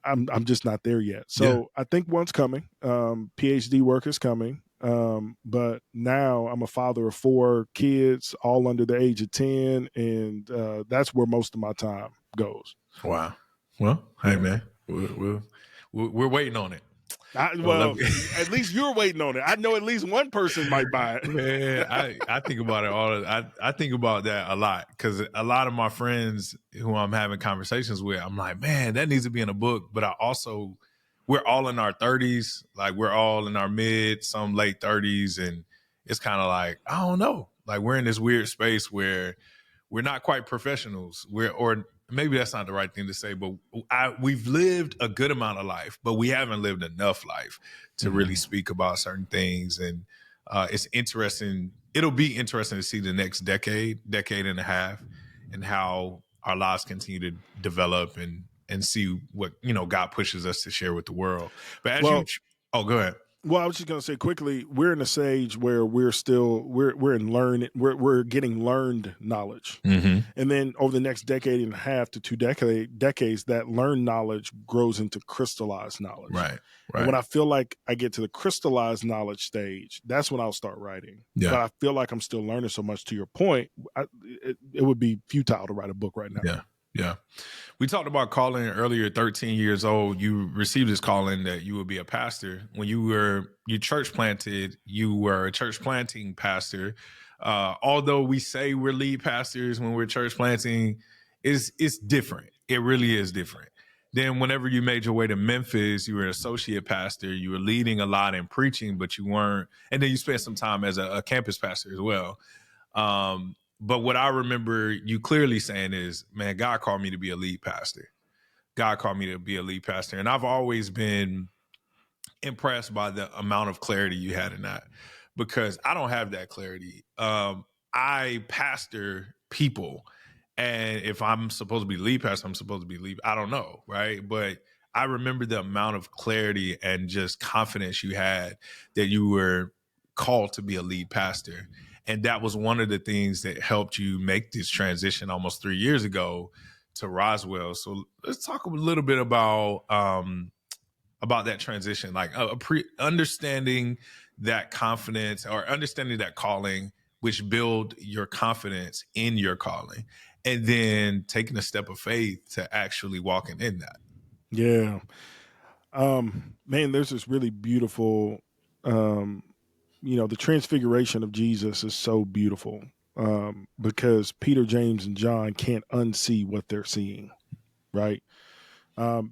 I'm just not there yet. So I think one's coming. PhD work is coming. But now I'm a father of 4 kids, all under the age of 10. And that's where most of my time goes. Wow. Well, hey man, we're waiting on it. At least you're waiting on it. I know at least one person might buy it. Man, I think about it I think about that a lot because a lot of my friends who I'm having conversations with, I'm like, man, that needs to be in a book. But we're all in our 30s, like we're all in our mid, some late 30s, and it's kind of like, I don't know, like we're in this weird space where we're not quite professionals. Or maybe that's not the right thing to say, but we've lived a good amount of life, but we haven't lived enough life to really speak about certain things. And it's interesting. It'll be interesting to see the next decade and a half, and how our lives continue to develop and see what, God pushes us to share with the world. But go ahead. Well, I was just going to say quickly, we're in a stage where we're getting learned knowledge. Mm-hmm. And then over the next decade and a half to 2 decades, that learned knowledge grows into crystallized knowledge. Right. And when I feel like I get to the crystallized knowledge stage, that's when I'll start writing. Yeah. But I feel like I'm still learning so much. To your point, it would be futile to write a book right now. Yeah. Yeah. We talked about calling earlier, 13 years old. You received this calling that you would be a pastor. When you church planted, you were a church planting pastor. Although we say we're lead pastors when we're church planting, it's different. It really is different. Then whenever you made your way to Memphis, you were an associate pastor. You were leading a lot in preaching, but you weren't. And then you spent some time as a campus pastor as well. But what I remember you clearly saying is, man, God called me to be a lead pastor. God called me to be a lead pastor. And I've always been impressed by the amount of clarity you had in that, because I don't have that clarity. I pastor people, and if I'm supposed to be lead pastor, I'm supposed to be lead. I don't know, right? But I remember the amount of clarity and just confidence you had that you were called to be a lead pastor. And that was one of the things that helped you make this transition almost 3 years ago to Roswell. So let's talk a little bit about that transition, like understanding that confidence or understanding that calling, which build your confidence in your calling, and then taking a step of faith to actually walking in that. Yeah. Man, there's this really beautiful, um, the transfiguration of Jesus is so beautiful, because Peter, James, and John can't unsee what they're seeing, right?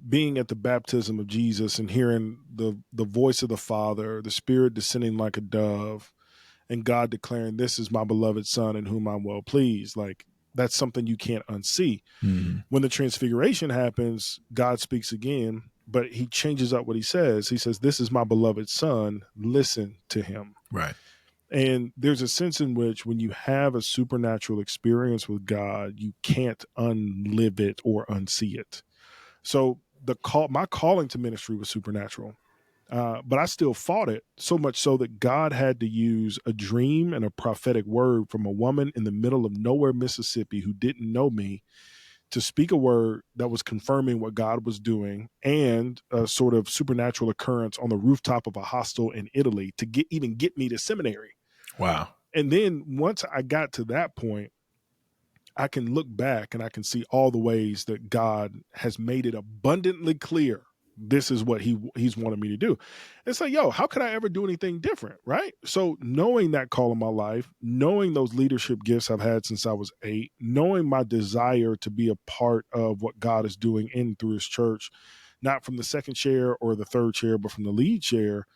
Being at the baptism of Jesus and hearing the voice of the Father, the Spirit descending like a dove, and God declaring, "This is my beloved Son in whom I'm well pleased." Like, that's something you can't unsee. Mm-hmm. When the transfiguration happens, God speaks again, but he changes up what he says. He says, "This is my beloved Son, listen to him." Right. And there's a sense in which when you have a supernatural experience with God, you can't unlive it or unsee it. So my calling to ministry was supernatural. But I still fought it, so much so that God had to use a dream and a prophetic word from a woman in the middle of nowhere, Mississippi, who didn't know me, to speak a word that was confirming what God was doing, and a sort of supernatural occurrence on the rooftop of a hostel in Italy to get me to seminary. Wow. And then once I got to that point, I can look back and I can see all the ways that God has made it abundantly clear this is what he's wanted me to do. It's like, yo, how could I ever do anything different, right? So knowing that call in my life, knowing those leadership gifts I've had since I was 8, knowing my desire to be a part of what God is doing in and through his church, not from the second chair or the third chair, but from the lead chair,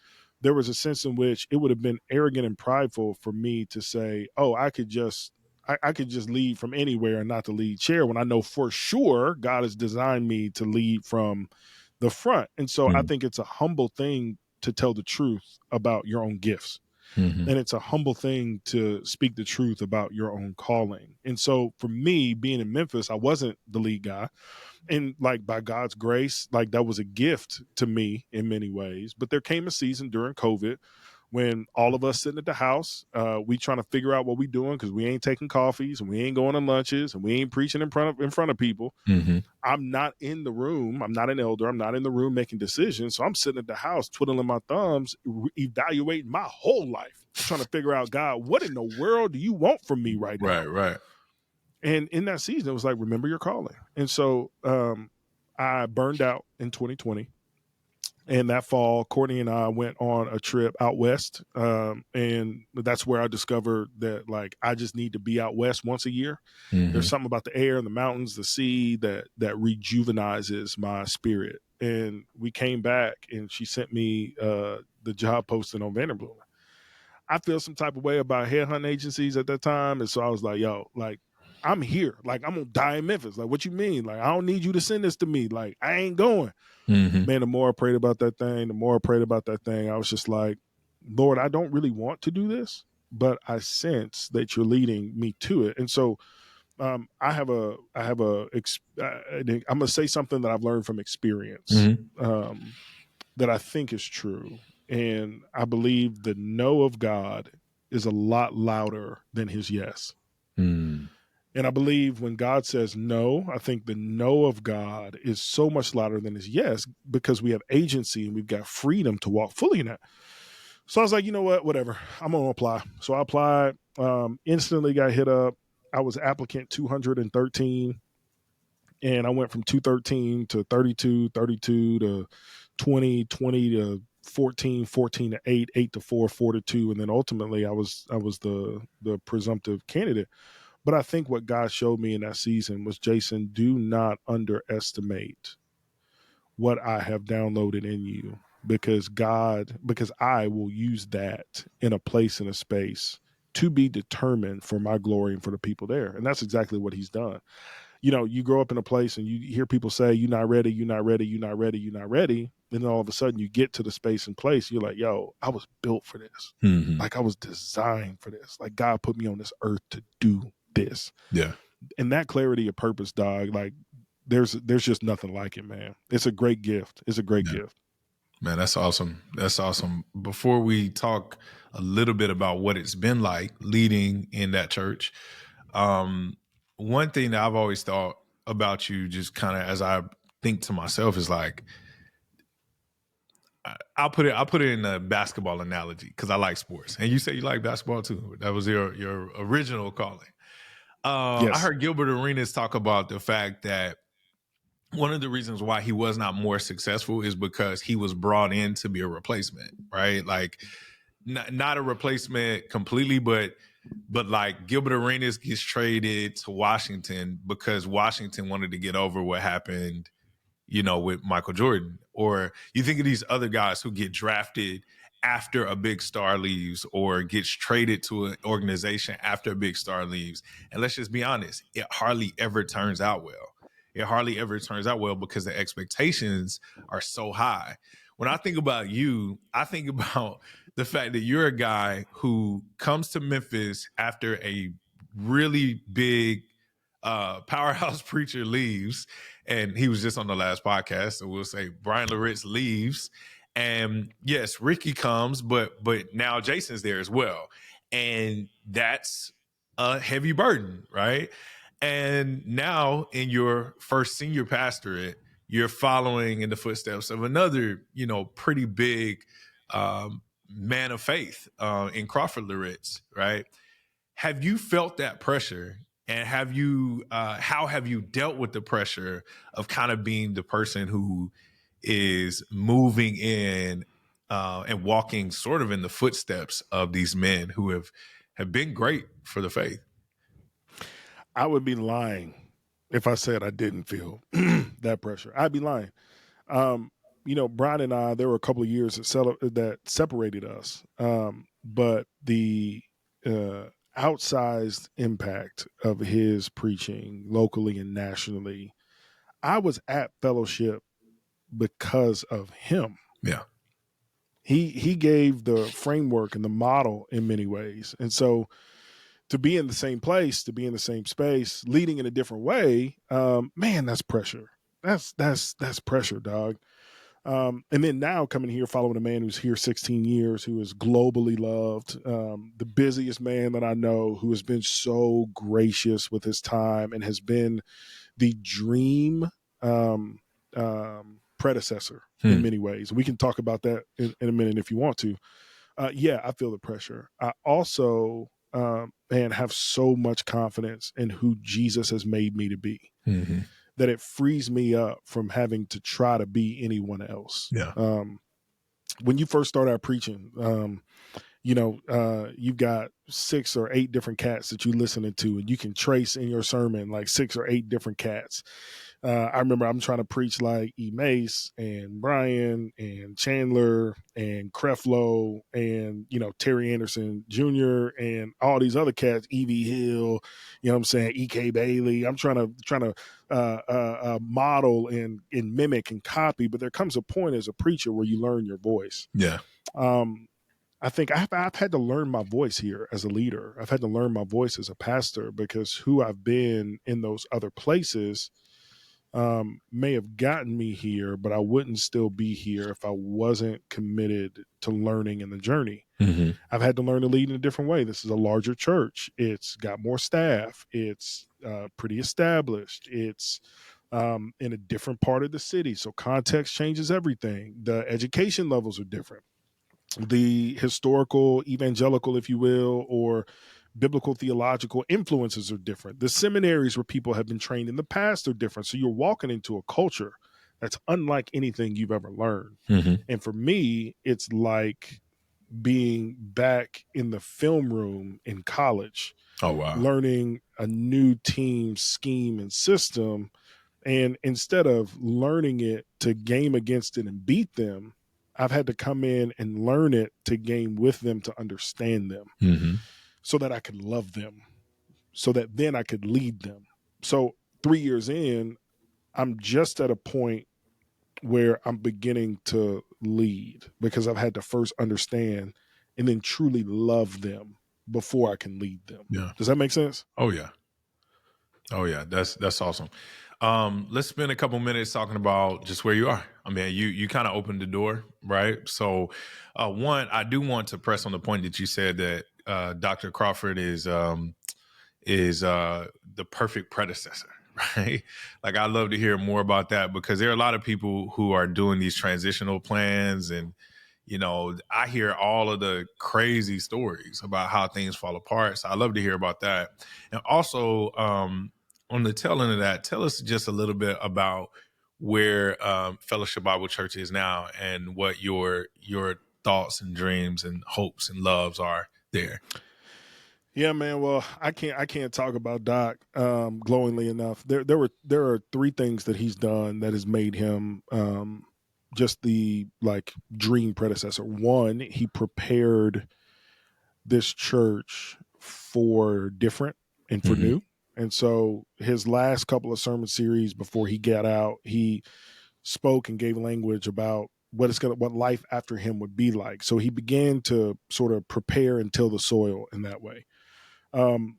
there was a sense in which it would have been arrogant and prideful for me to say, oh, I could just lead from anywhere and not the lead chair, when I know for sure God has designed me to lead from the front. And so I think it's a humble thing to tell the truth about your own gifts. Mm-hmm. And it's a humble thing to speak the truth about your own calling. And so for me, being in Memphis, I wasn't the lead guy. And like, by God's grace, like, that was a gift to me in many ways. But there came a season during COVID when all of us sitting at the house, we trying to figure out what we doing, because we ain't taking coffees and we ain't going to lunches and we ain't preaching in front of people. Mm-hmm. I'm not in the room. I'm not an elder. I'm not in the room making decisions. So I'm sitting at the house twiddling my thumbs, evaluating my whole life, trying to figure out, God, what in the world do you want from me right now? Right. And in that season, it was like, remember your calling. And so I burned out in 2020. And that fall, Courtney and I went on a trip out west. And that's where I discovered that, like, I just need to be out west once a year. Mm-hmm. There's something about the air and the mountains, the sea, that rejuvenizes my spirit. And we came back and she sent me the job posting on Vanderbilt. I feel some type of way about headhunting agencies at that time. And so I was like, yo, like, I'm here. Like, I'm going to die in Memphis. Like, what you mean? Like, I don't need you to send this to me. Like, I ain't going. Mm-hmm. Man, the more I prayed about that thing, I was just like, Lord, I don't really want to do this, but I sense that you're leading me to it. And so I'm going to say something that I've learned from experience, Mm-hmm. that I think is true. And I believe the no of God is a lot louder than his yes. Mm. And I believe when God says no, I think the no of God is so much louder than his yes, because we have agency and we've got freedom to walk fully in that. So I was like, you know what, whatever, I'm going to apply. So I applied, instantly got hit up. I was applicant 213, and I went from 213 to 32, 32 to 20, 20 to 14, 14 to 8, 8 to 4, 4 to 2. And then ultimately I was the presumptive candidate. But I think what God showed me in that season was, Jason, do not underestimate what I have downloaded in you, because I will use that in a place, in a space, to be determined for my glory and for the people there. And that's exactly what he's done. You grow up in a place and you hear people say, you're not ready, you're not ready, you're not ready, you're not ready. And then all of a sudden you get to the space and place. You're like, yo, I was built for this. Mm-hmm. Like I was designed for this. Like God put me on this earth to do this. Yeah. And that clarity of purpose, dog, like there's just nothing like it, man. It's a great gift. It's a great gift. Man, that's awesome. That's awesome. Before we talk a little bit about what it's been like leading in that church, one thing that I've always thought about you, just kind of as I think to myself, is like, I'll put it in a basketball analogy because I like sports, and you say you like basketball too. That was your original calling. Yes. I heard Gilbert Arenas talk about the fact that one of the reasons why he was not more successful is because he was brought in to be a replacement, right? Like not a replacement completely, but like Gilbert Arenas gets traded to Washington because Washington wanted to get over what happened, with Michael Jordan. Or you think of these other guys who get drafted after a big star leaves or gets traded to an organization after a big star leaves. And let's just be honest, it hardly ever turns out well. It hardly ever turns out well because the expectations are so high. When I think about you, I think about the fact that you're a guy who comes to Memphis after a really big powerhouse preacher leaves, and he was just on the last podcast, so we'll say Brian Laritz leaves, and yes, Ricky comes, but now Jason's there as well, and that's a heavy burden, right? And now in your first senior pastorate, you're following in the footsteps of another, pretty big man of faith in Crawford Laritz, right? Have you felt that pressure? And how have you dealt with the pressure of kind of being the person who is moving in and walking sort of in the footsteps of these men who have been great for the faith? I would be lying if I said I didn't feel that pressure. I'd be lying. Brian and I, there were a couple of years that separated us, but the outsized impact of his preaching locally and nationally, I was at fellowship because of him. Yeah. He gave the framework and the model in many ways. And so to be in the same place, to be in the same space, leading in a different way, man, that's pressure. That's pressure, dog. And then now coming here, following a man who's here 16 years, who is globally loved, the busiest man that I know, who has been so gracious with his time and has been the dream predecessor in many ways. We can talk about that in a minute if you want to. Yeah, I feel the pressure. I also, have so much confidence in who Jesus has made me to be. Mm-hmm. That it frees me up from having to try to be anyone else. Yeah. When you first start out preaching, you've got 6 or 8 different cats that you're listening to, and you can trace in your sermon like 6 or 8 different cats. I remember I'm trying to preach like E. Mace and Brian and Chandler and Creflo and, Terry Anderson Jr. and all these other cats, Evie Hill, you know what I'm saying, E.K. Bailey. I'm trying to model and mimic and copy, but there comes a point as a preacher where you learn your voice. Yeah. I think I've had to learn my voice here as a leader. I've had to learn my voice as a pastor because who I've been in those other places may have gotten me here, but I wouldn't still be here if I wasn't committed to learning in the journey. Mm-hmm. I've had to learn to lead in a different way. This is a larger church. It's got more staff. It's pretty established. It's in a different part of the city. So context changes everything. The education levels are different. The historical, evangelical, if you will, or biblical theological influences are different. The seminaries where people have been trained in the past are different. So you're walking into a culture that's unlike anything you've ever learned. Mm-hmm. And for me, it's like being back in the film room in college. Oh, wow. Learning a new team scheme and system. And instead of learning it to game against it and beat them, I've had to come in and learn it to game with them to understand them. Mm-hmm. so that I could love them, so that then I could lead them. So 3 years in, I'm just at a point where I'm beginning to lead because I've had to first understand and then truly love them before I can lead them. Yeah. Does that make sense? Oh yeah. Oh yeah. That's awesome. Let's spend a couple minutes talking about just where you are. I mean, you kind of opened the door, right? So, one, I do want to press on the point that you said that Dr. Crawford is the perfect predecessor, right? Like, I'd love to hear more about that, because there are a lot of people who are doing these transitional plans, and I hear all of the crazy stories about how things fall apart. So I love to hear about that. And also, on the tail end of that, tell us just a little bit about where Fellowship Bible Church is now, and what your thoughts and dreams and hopes and loves are there. Yeah, man. Well, I can't talk about Doc glowingly enough. There are three things that he's done that has made him just the like dream predecessor. One, he prepared this church for different and for Mm-hmm. new. And so his last couple of sermon series before he got out, he spoke and gave language about what life after him would be like. So he began to sort of prepare and till the soil in that way. Um,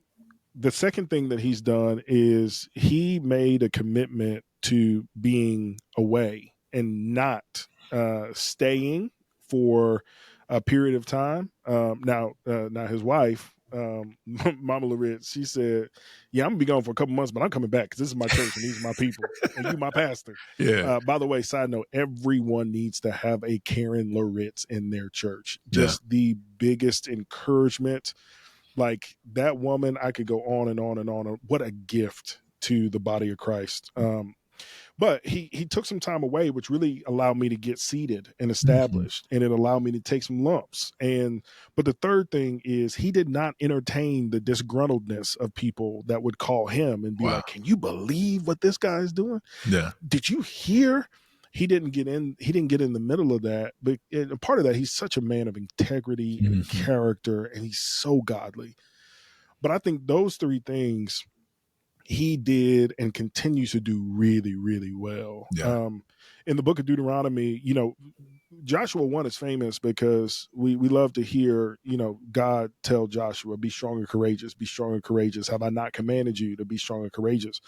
the second thing that he's done is he made a commitment to being away and not staying for a period of time. Now his wife, Mama Loritz, she said, "Yeah, I'm gonna be gone for a couple months, but I'm coming back because this is my church and these are my people, and you my pastor." Yeah. By the way, side note: everyone needs to have a Karen Loritz in their church. Yeah. Just the biggest encouragement, like that woman, I could go on and on and on. What a gift to the body of Christ. But he took some time away, which really allowed me to get seated and Mm-hmm. established, and it allowed me to take some lumps. But the third thing is he did not entertain the disgruntledness of people that would call him and be Wow. like, "Can you believe what this guy is doing? Yeah. Did you hear?" He didn't get in. He didn't get in the middle of that. But a part of that, he's such a man of integrity and Mm-hmm. character, and he's so godly. But I think those three things he did and continues to do really, really well. Yeah. In the book of Deuteronomy, Joshua 1 is famous because we love to hear, God tell Joshua, be strong and courageous, be strong and courageous. Have I not commanded you to be strong and courageous?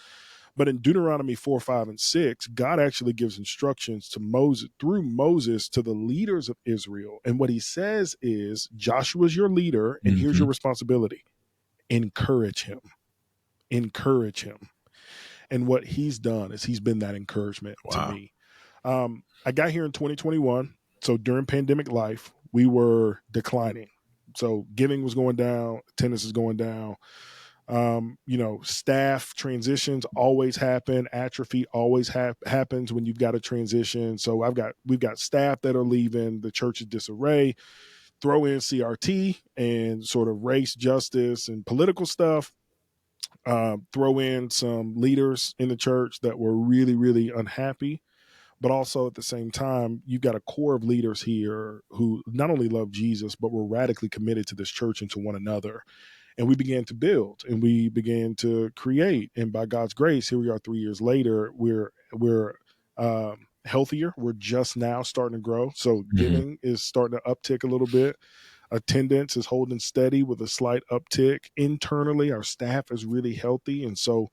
But in Deuteronomy 4, 5, and 6, God actually gives instructions to Moses, through Moses, to the leaders of Israel. And what he says is, Joshua's your leader, and here's Mm-hmm. your responsibility: encourage him. Encourage him. And what he's done is he's been that encouragement to Wow. me. I got here in 2021. So during pandemic life, we were declining. So giving was going down, attendance is going down. Staff transitions always happen. Atrophy always happens when you've got a transition. So we've got staff that are leaving. The church is disarray. Throw in CRT and sort of race justice and political stuff. Throw in some leaders in the church that were really, really unhappy. But also at the same time, you've got a core of leaders here who not only love Jesus, but were radically committed to this church and to one another. And we began to build and we began to create. And by God's grace, here we are 3 years later. We're healthier. We're just now starting to grow. So Mm-hmm. giving is starting to uptick a little bit. Attendance is holding steady with a slight uptick. Internally, our staff is really healthy. And so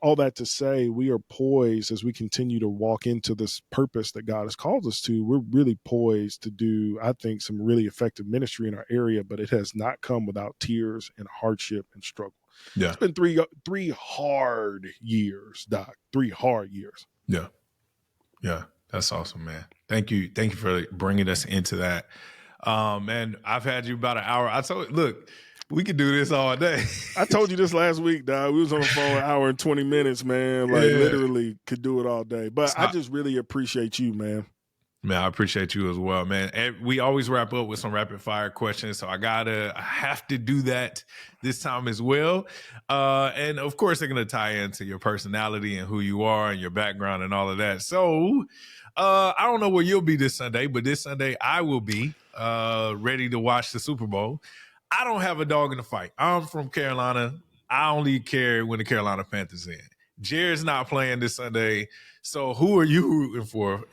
all that to say, we are poised as we continue to walk into this purpose that God has called us to. We're really poised to do, I think, some really effective ministry in our area, but it has not come without tears and hardship and struggle. Yeah. It's been three hard years, Doc. 3 hard years. Yeah. Yeah. That's awesome, man. Thank you. Thank you for bringing us into that. Man, I've had you about an hour. Look, we could do this all day. I told you this last week, Doc. We was on the phone an hour and 20 minutes, man. Like Yeah. literally could do it all day. But I So, just really appreciate you, man. man, I appreciate you as well, man. And we always wrap up with some rapid fire questions. So I have to do that this time as well. And of course, they're going to tie into your personality and who you are and your background and all of that. So I don't know where you'll be this Sunday, but this Sunday I will be ready to watch the Super Bowl. I don't have a dog in the fight. I'm from Carolina. I only care when the Carolina Panthers in. Jared's not playing this Sunday. So who are you rooting for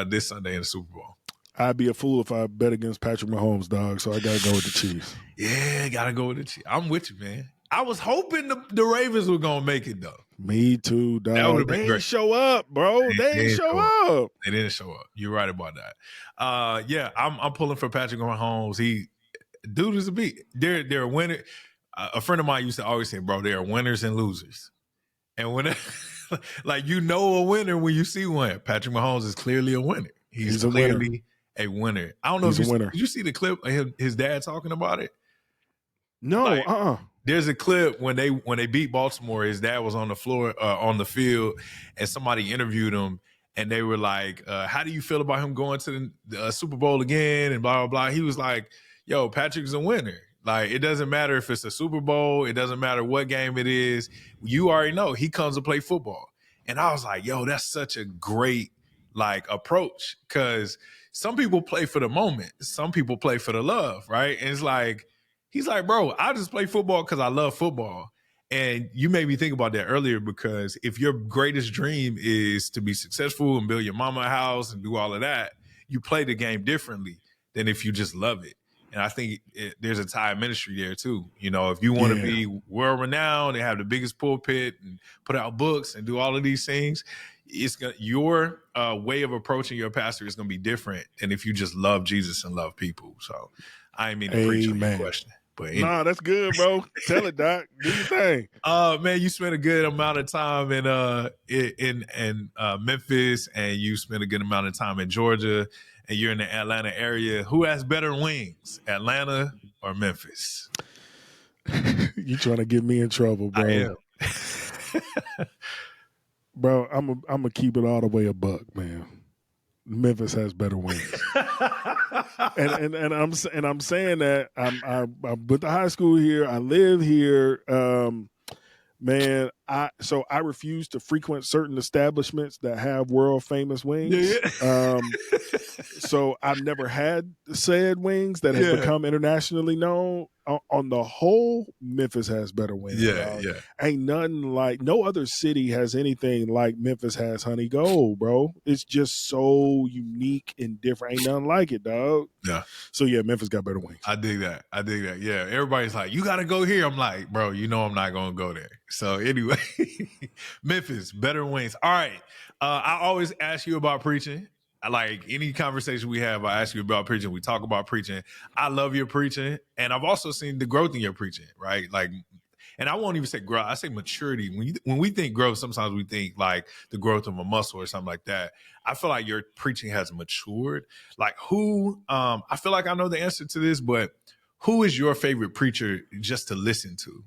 this Sunday in the Super Bowl? I'd be a fool if I bet against Patrick Mahomes, dog. So I got to go with the Chiefs. Yeah, gotta go with the Chiefs. I'm with you, man. I was hoping the Ravens were gonna make it though. Me too, That would dog. have been They great. ain't show up, bro. They ain't show up. They didn't show up. You're right about that. Yeah, I'm pulling for Patrick Mahomes. Dude is a beat. They're a winner. A friend of mine used to always say, "Bro, there are winners and losers." And when, like, you know, a winner when you see one. Patrick Mahomes is clearly a winner. He's a winner. clearly a winner. I don't know He's if a winner. Did you see the clip of his dad talking about it? No, Like, there's a clip when they beat Baltimore. His dad was on the floor on the field, and somebody interviewed him, and they were like, "How do you feel about him going to the Super Bowl again?" And blah blah blah. He was like, "Yo, Patrick's a winner. Like, it doesn't matter if it's a Super Bowl. It doesn't matter what game it is. You already know he comes to play football." And I was like, "Yo, that's such a great like approach, because some people play for the moment, some people play for the love, right?" And it's like, he's like, "Bro, I just play football because I love football." And you made me think about that earlier, because if your greatest dream is to be successful and build your mama a house and do all of that, you play the game differently than if you just love it. And I think there's a tie of ministry there too. You know, if you want to be world renowned and have the biggest pulpit and put out books and do all of these things, your way of approaching your pastor is going to be different than if you just love Jesus and love people. So I ain't mean to preach on your question. But anyway. Nah, that's good, bro. Tell it, Doc. Do your thing. Man, you spent a good amount of time in Memphis, and you spent a good amount of time in Georgia, and you're in the Atlanta area. Who has better wings, Atlanta or Memphis? You trying to get me in trouble, bro? I am. Bro, I'm gonna keep it all the way a buck, man. Memphis has better wings, and I'm saying that I went to high school here. I live here. Man, I refuse to frequent certain establishments that have world famous wings. Yeah. So I've never had said wings that have become internationally known. On the whole, Memphis has better wings. Yeah. Ain't nothing like, no other city has anything like Memphis has Honey Gold, bro. It's just so unique and different. Ain't nothing like it, dog. Yeah. So yeah, Memphis got better wings. I dig that. Yeah. Everybody's like, you got to go here. I'm like, bro, you know I'm not going to go there. So anyway, Memphis, better wings. All right. I always ask you about preaching. Like any conversation we have, I ask you about preaching. We talk about preaching. I love your preaching, and I've also seen the growth in your preaching, right? Like, and I won't even say growth. I say maturity. When we think growth, sometimes we think like the growth of a muscle or something like that. I feel like your preaching has matured. Like who? I feel like I know the answer to this, but who is your favorite preacher just to listen to?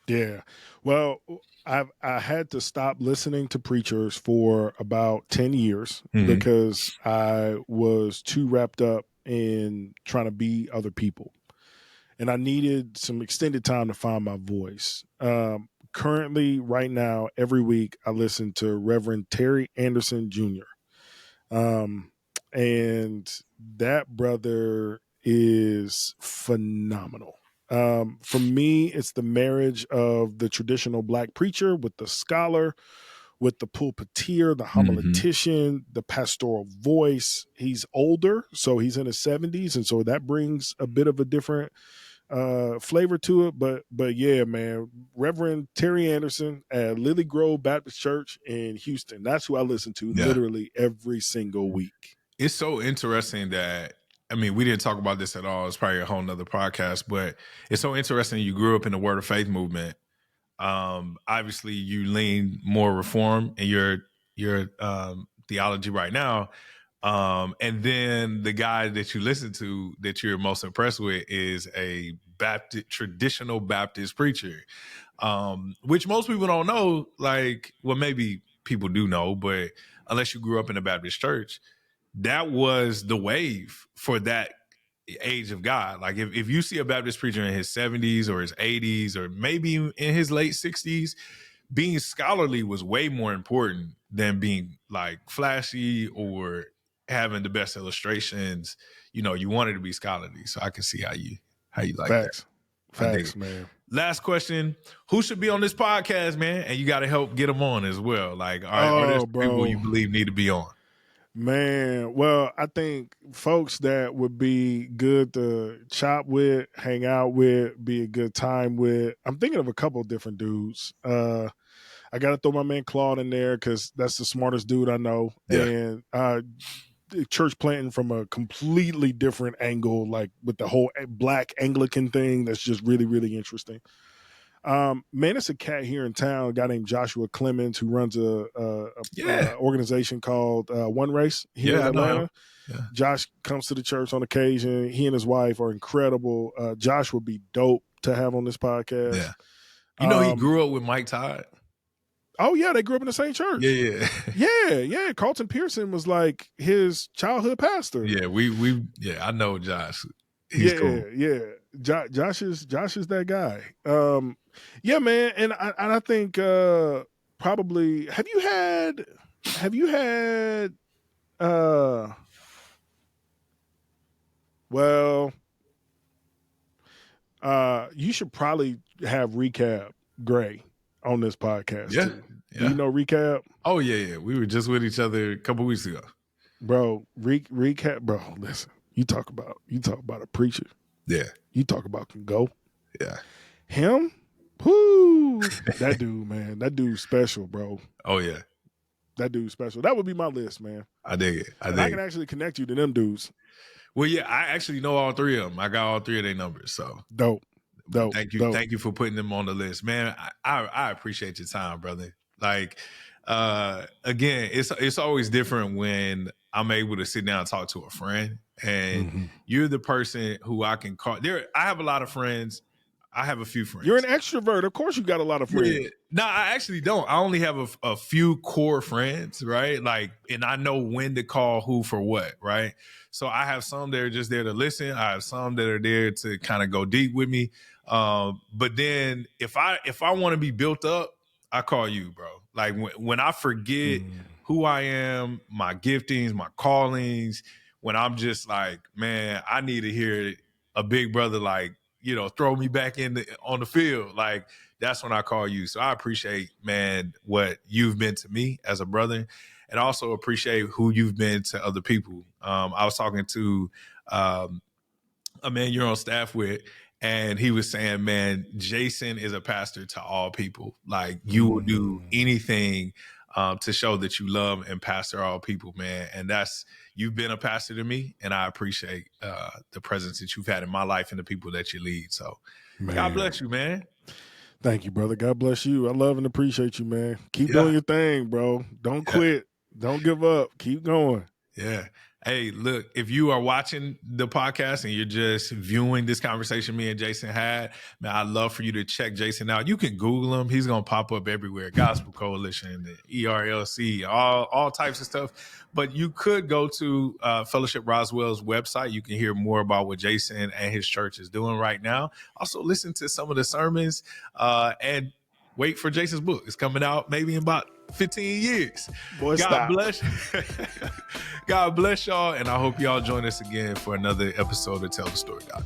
Yeah. Well, I had to stop listening to preachers for about 10 years because I was too wrapped up in trying to be other people. And I needed some extended time to find my voice. Currently, right now, every week, I listen to Reverend Terry Anderson Jr. And that brother is phenomenal. For me, it's the marriage of the traditional Black preacher with the scholar, with the pulpiteer, the homiletician, the pastoral voice. He's older, so he's in his 70s, and so that brings a bit of a different flavor to it. But yeah, man, Reverend Terry Anderson at Lily Grove Baptist Church in Houston. That's who I listen to literally every single week. It's so interesting that, I mean, we didn't talk about this at all. It's probably a whole nother podcast, but it's so interesting you grew up in the Word of Faith movement. Obviously, you lean more reform in your theology right now. And then the guy that you listen to that you're most impressed with is a traditional Baptist preacher, which most people don't know. Like, well, maybe people do know, but unless you grew up in a Baptist church, that was the wave for that age of God. Like if you see a Baptist preacher in his 70s or his 80s or maybe in his late 60s, being scholarly was way more important than being like flashy or having the best illustrations. You know, you wanted to be scholarly. So I can see how you like Facts. that. Facts, man. Last question: who should be on this podcast, man? And you got to help get them on as well. Like, are there some people you believe need to be on? Man, well, I think folks that would be good to chop with, hang out with, be a good time with. I'm thinking of a couple of different dudes. I got to throw my man Claude in there because that's the smartest dude I know. Yeah. And church planting from a completely different angle, like with the whole Black Anglican thing. That's just really, really interesting. Man, it's a cat here in town, a guy named Joshua Clemens, who runs a organization called One Race here in Atlanta. Yeah. Josh comes to the church on occasion. He and his wife are incredible. Josh would be dope to have on this podcast. Yeah. You know, he grew up with Mike Todd. Oh yeah, they grew up in the same church. Yeah. Carlton Pearson was like his childhood pastor. Yeah, I know Josh. He's cool. Yeah. Josh is that guy. Yeah, man, and I think probably have you had you should probably have Recap Gray on this podcast too. Do you know Recap? Oh yeah. We were just with each other a couple weeks ago. Bro, Recap, bro, listen. You talk about a preacher. Yeah. You talk about can go. Yeah. Him? Whoo! That dude, man. That dude's special, bro. Oh yeah. That dude's special. That would be my list, man. I dig it. I can actually connect you to them dudes. Well, yeah, I actually know all three of them. I got all three of their numbers. So dope. Thank you for putting them on the list, man. I appreciate your time, brother. Like, again, it's always different when I'm able to sit down and talk to a friend, and you're the person who I can call. I have a lot of friends. I have a few friends. You're an extrovert. Of course you got a lot of friends. Yeah. No, I actually don't. I only have a few core friends, right? Like, and I know when to call who for what, right? So I have some that are just there to listen. I have some that are there to kind of go deep with me. But then if I want to be built up, I call you, bro. Like when I forget who I am, my giftings, my callings, when I'm just like, man, I need to hear a big brother like, throw me back on the field. Like, that's when I call you. So I appreciate, man, what you've been to me as a brother, and also appreciate who you've been to other people. I was talking to a man you're on staff with, and he was saying, man, Jason is a pastor to all people. Like, you will do anything to show that you love and pastor all people, man. And you've been a pastor to me, and I appreciate the presence that you've had in my life and the people that you lead. So, man. God bless you, man. Thank you, brother. God bless you. I love and appreciate you, man. Keep doing your thing, bro. Don't quit. Don't give up. Keep going. Yeah. Hey, look, if you are watching the podcast and you're just viewing this conversation me and Jason had, man, I'd love for you to check Jason out. You can Google him. He's going to pop up everywhere. Gospel Coalition, the ERLC, all types of stuff. But you could go to Fellowship Roswell's website. You can hear more about what Jason and his church is doing right now. Also listen to some of the sermons and wait for Jason's book. It's coming out maybe in about 15 years. Boy, God bless. God bless y'all, and I hope y'all join us again for another episode of Tell the Story God.